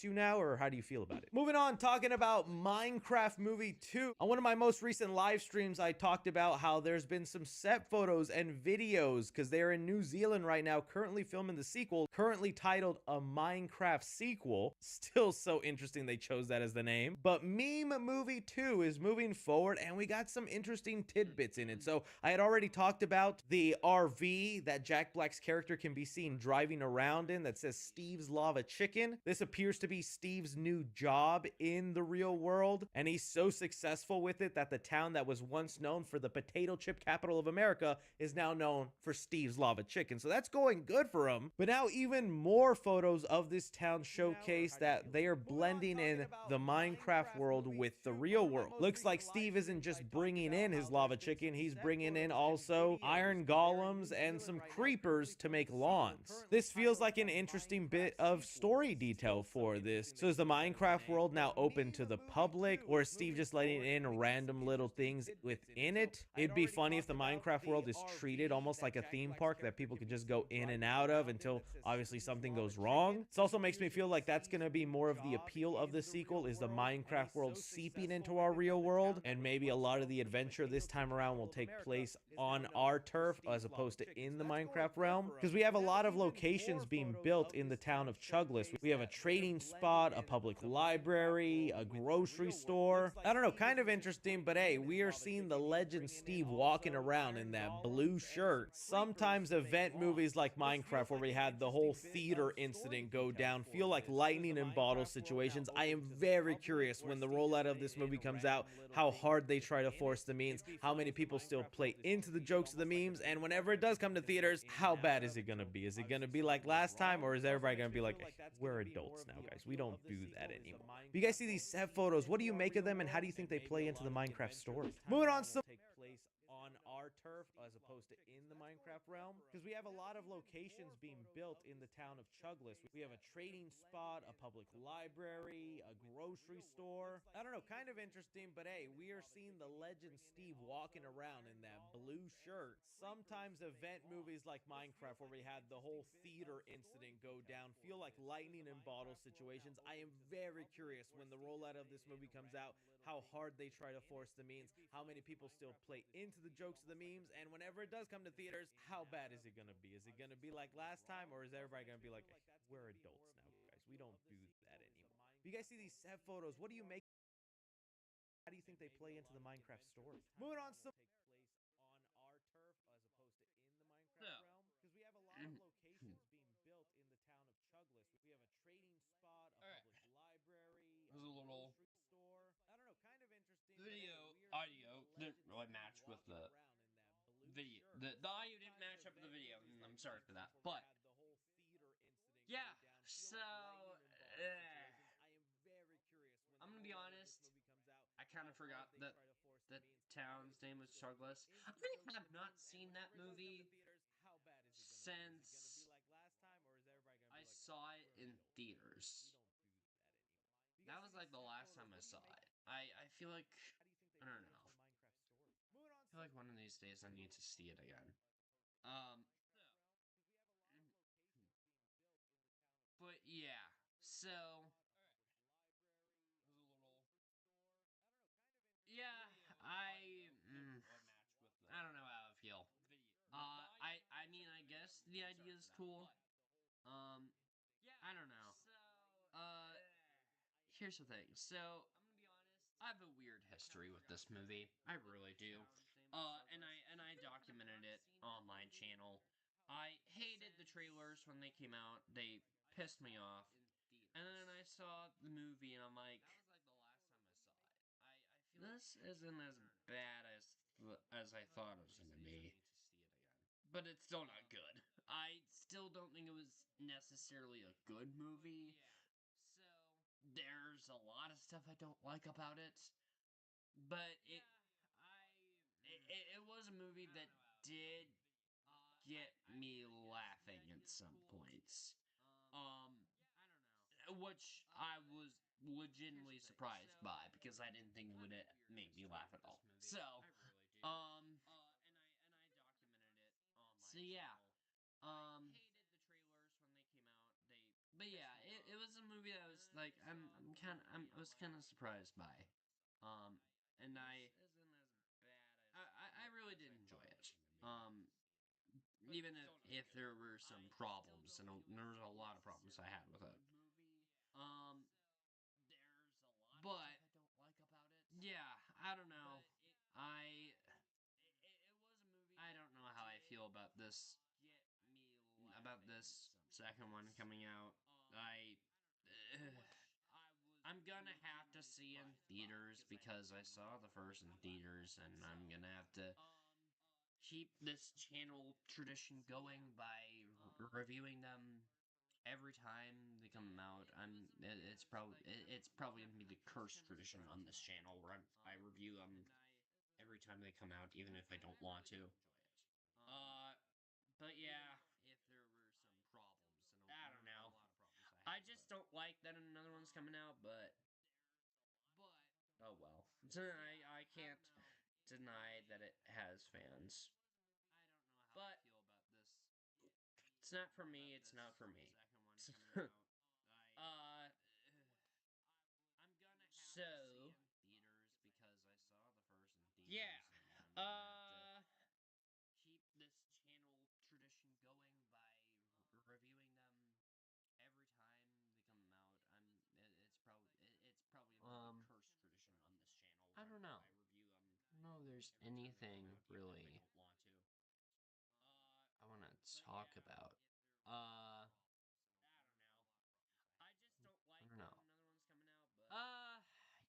You now, or how do you feel about it? Moving on, talking about Minecraft Movie 2. On one of my most recent live streams, I talked about how there's been some set photos and videos because they're in New Zealand right now, currently filming the sequel, currently titled A Minecraft Sequel. Still so interesting they chose that as the name. But Meme Movie 2 is moving forward, and we got some interesting tidbits in it. So I had already talked about the RV that Jack Black's character can be seen driving around in that says Steve's Lava Chicken. This appears to be Steve's new job in the real world, and he's so successful with it that the town that was once known for the potato chip capital of America is now known for Steve's Lava Chicken. So that's going good for him. But now even more photos of this town showcase that they are blending in the Minecraft world with the real world. Looks like Steve isn't just bringing in his lava chicken, he's bringing in also iron golems and some creepers to make lawns. This feels like an interesting bit of story detail for this. So is the Minecraft world now open to the public, or is Steve just letting in random little things within it? It'd be funny if the Minecraft world is treated almost like a theme park that people could just go in and out of until obviously something goes wrong. It also makes me feel like that's going to be more of the appeal of the sequel, is the Minecraft world seeping into our real world, and maybe a lot of the adventure this time around will take place on our turf as opposed to in the Minecraft realm, because we have a lot of locations being built in the town of Chugless. We have a trading spot, a public library, a grocery store. I don't know, kind of interesting, but hey, we are seeing the legend Steve walking around in that blue shirt. Sometimes event movies like Minecraft, where we had the whole theater incident go down, feel like lightning in bottle situations. I am very curious when the rollout of this movie comes out, how hard they try to force the memes, how many people still play into the jokes of the memes, and whenever it does come to theaters, how bad is it gonna be? Is it gonna be like last time, or is everybody gonna be like, hey, we're adults now, guys, we don't do that anymore? You guys see these set photos, what do you make of them, and how do you think they play into the Minecraft story? Moving on, some take place on our turf as opposed to in the Minecraft realm, because we have a lot of locations being built in the town of Chugless. We have a trading spot, a public library, a grocery store. I don't know, kind of interesting, but hey, we are seeing the legend Steve walking around in that blue shirt. Sometimes event movies like Minecraft, where we had the whole theater incident go down, feel like lightning in bottle situations. I am very curious when the rollout of this movie comes out, how hard they try to force the memes, how many people still play into the jokes of the memes, and whenever it does come to theaters, how bad is it gonna be? Is it gonna be like last time, or is everybody gonna be like, hey, we're adults now, guys, we don't do that anymore? You guys see these set photos, what do you make? How do you think they play into the Minecraft story? Moving on, some take place on our turf as opposed to in the Minecraft realm, because we have a lot of locations being built in the town of Chugless. We have a trading spot, a public library, It was a little grocery store. I don't know, kind of interesting. video audio didn't really match with the video. The audio didn't match up with the video, and I'm sorry for that. But yeah, so I'm gonna be honest. I kind of forgot that the town's name was Chugless. I have not seen that movie since I saw it in theaters. That was like the last time I saw it. I feel like, I don't know. I feel like one of these days I need to see it again. Um, but yeah, so yeah, I don't know how I feel. I mean, I guess the idea is cool. Um, I don't know. Here's the thing. So, I have a weird history with this movie. I really do. And I documented it on my channel. I hated the trailers when they came out. They pissed me off. And then I saw the movie and I'm like, this isn't as bad as I thought it was gonna be. But it's still not good. I still don't think it was necessarily a good movie. There's a lot of stuff I don't like about it, but it was a movie that did get me laughing at some points. Which I was legitimately surprised by because I didn't think it would make me laugh at all. Um, so yeah, but yeah, it was a movie movie that I was like, I was kind of surprised by, and I really did enjoy it. Even if there were some problems, and there was a lot of problems I had with it. But I don't like about it. Yeah, I don't know. I don't know how I feel about this. About this second one coming out. I'm gonna have to see in theaters because I saw the first in theaters, and I'm gonna have to keep this channel tradition going by reviewing them every time they come out. It's probably gonna be the cursed tradition on this channel where I review them every time they come out, even if I don't want to. But yeah, if there were some problems, and I don't know. I just don't like that another one's coming out, but oh well. I can't deny that it has fans. But it's not for me. It's not for me. uh, so theaters because I saw the first in theaters. Yeah. Keep this channel tradition going by reviewing them every time they come out. It's probably a cursed tradition on this channel. I don't know. I review them. I don't know if there's anything really I want to talk about. I don't know. I just don't like that another one's coming out, but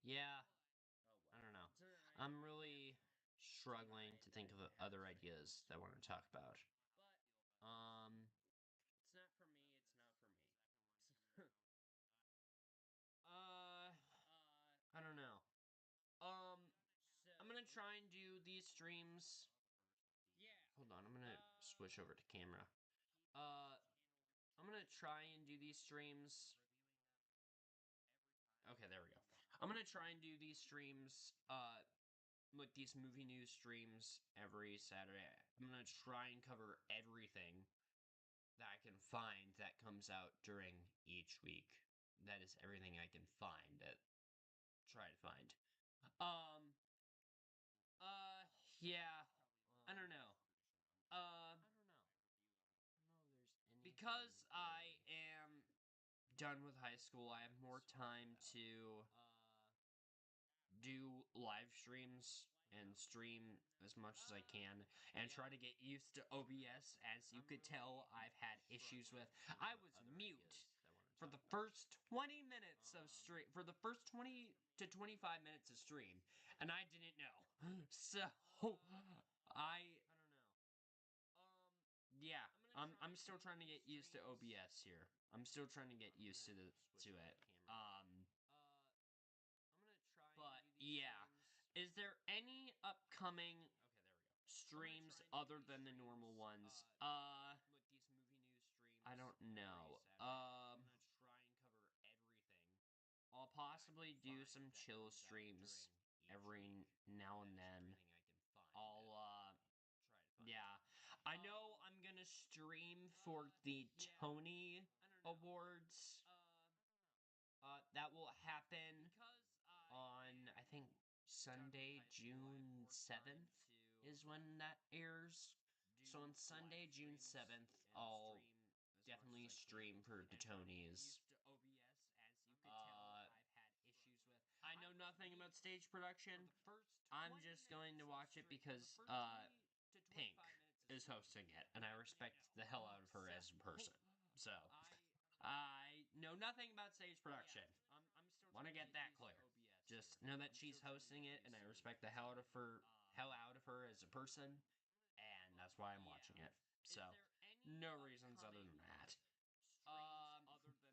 yeah. I don't know. I'm really struggling to think of other ideas that I want to talk about. It's not for me. It's not for me. I don't know. I'm gonna try and do these streams. Yeah. Hold on, I'm gonna switch over to camera. I'm gonna try and do these streams. Okay, there we go. I'm gonna try and do these streams, like these movie news streams every Saturday. I'm gonna try and cover everything that I can find that comes out during each week. That is everything I can find try to find. Yeah. I don't know. Because I am done with high school, I have more time to do live streams and stream as much as I can and try to get used to OBS. As you could tell, I've had issues with. I was mute for the first 20 minutes of stream, for the first 20 to 25 minutes of stream, and I didn't know. So, I don't know. Yeah, I'm still trying to get used to OBS here. I'm still trying to get used to it. But yeah, is there any upcoming streams other than the normal ones? I don't know. I'll possibly do some chill streams every now and then. Yeah. I know I'm gonna stream for the Tony Awards. That will happen on, I think, Sunday, June 7th is when that airs. So on Sunday, June 7th, I'll definitely stream for the Tonys. I know nothing about stage production. I'm just going to watch it because, Pink is hosting it, and I respect the hell out of her as a person. So, I know nothing about stage production. Want to get that clear. Just know that she's hosting it, and I respect the hell out of her as a person, and that's why I'm watching it. So, no reasons other than that. Other than the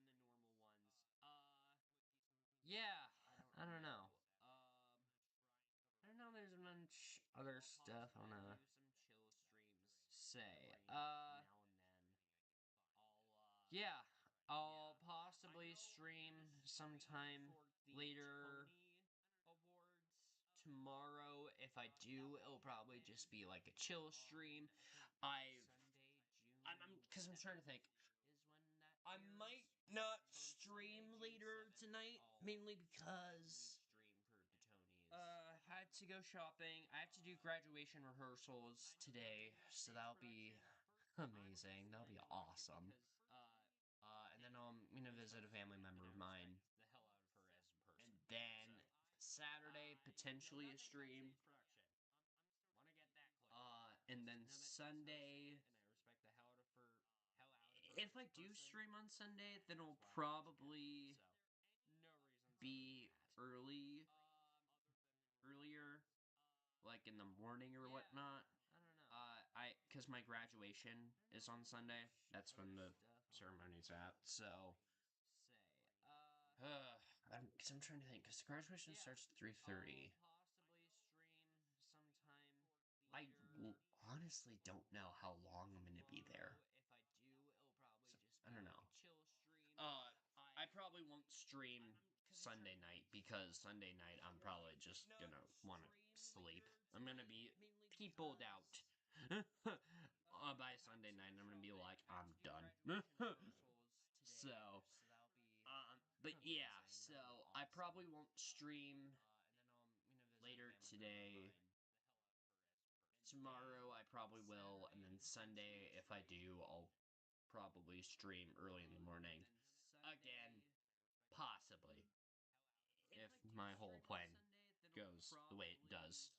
normal ones. Yeah, I don't know. I don't know. There's a bunch other stuff I wanna say. Yeah, I'll possibly stream sometime later tomorrow. If I do, it'll probably just be like a chill stream. I'm trying to think. I might not stream later tonight, mainly because I had to go shopping. I have to do graduation rehearsals today, so that'll be amazing. That'll be awesome. And then I'm gonna visit a family member of mine. And then Saturday, potentially a stream. And then Sunday, if I do stream on Sunday, then it'll probably be earlier, like in the morning or whatnot. Cause my graduation is on Sunday. That's when the ceremony's at. So, cause I'm trying to think. Cause graduation starts at 3:30. I honestly don't know how long I'm gonna be there. So, I don't know. I probably won't stream Sunday night because Sunday night I'm probably just gonna want to sleep. I'm gonna be peopled out. By Sunday night, I'm gonna be like, I'm done. So, but yeah, so I probably won't stream later today. Tomorrow I probably will, and then Sunday, if I do, I'll probably stream early in the morning. Again, possibly. If my whole plan goes the way it does.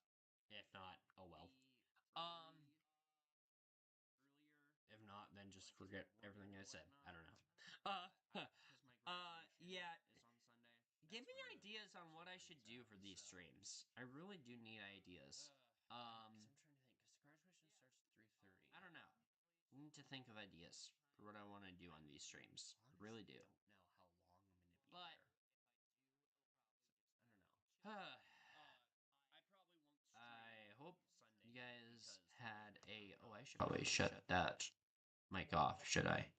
If not, oh well. If not, then just forget everything I said. I don't know. Yeah. Give me ideas on what I should do for these streams. I really do need ideas. I'm trying to think, because graduation starts at 3:30. I don't know. I need to think of ideas for what I want to do on these streams. I really do. Know how long I'm gonna be there. I don't know. I hope you guys had a. Oh, I should probably shut that mic off. Should I?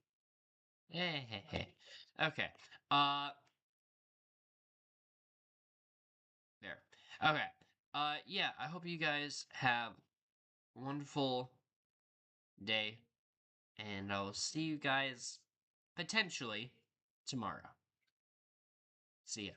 Hey. Okay. There. Okay. Yeah. I hope you guys have a wonderful day, and I'll see you guys potentially tomorrow. See ya.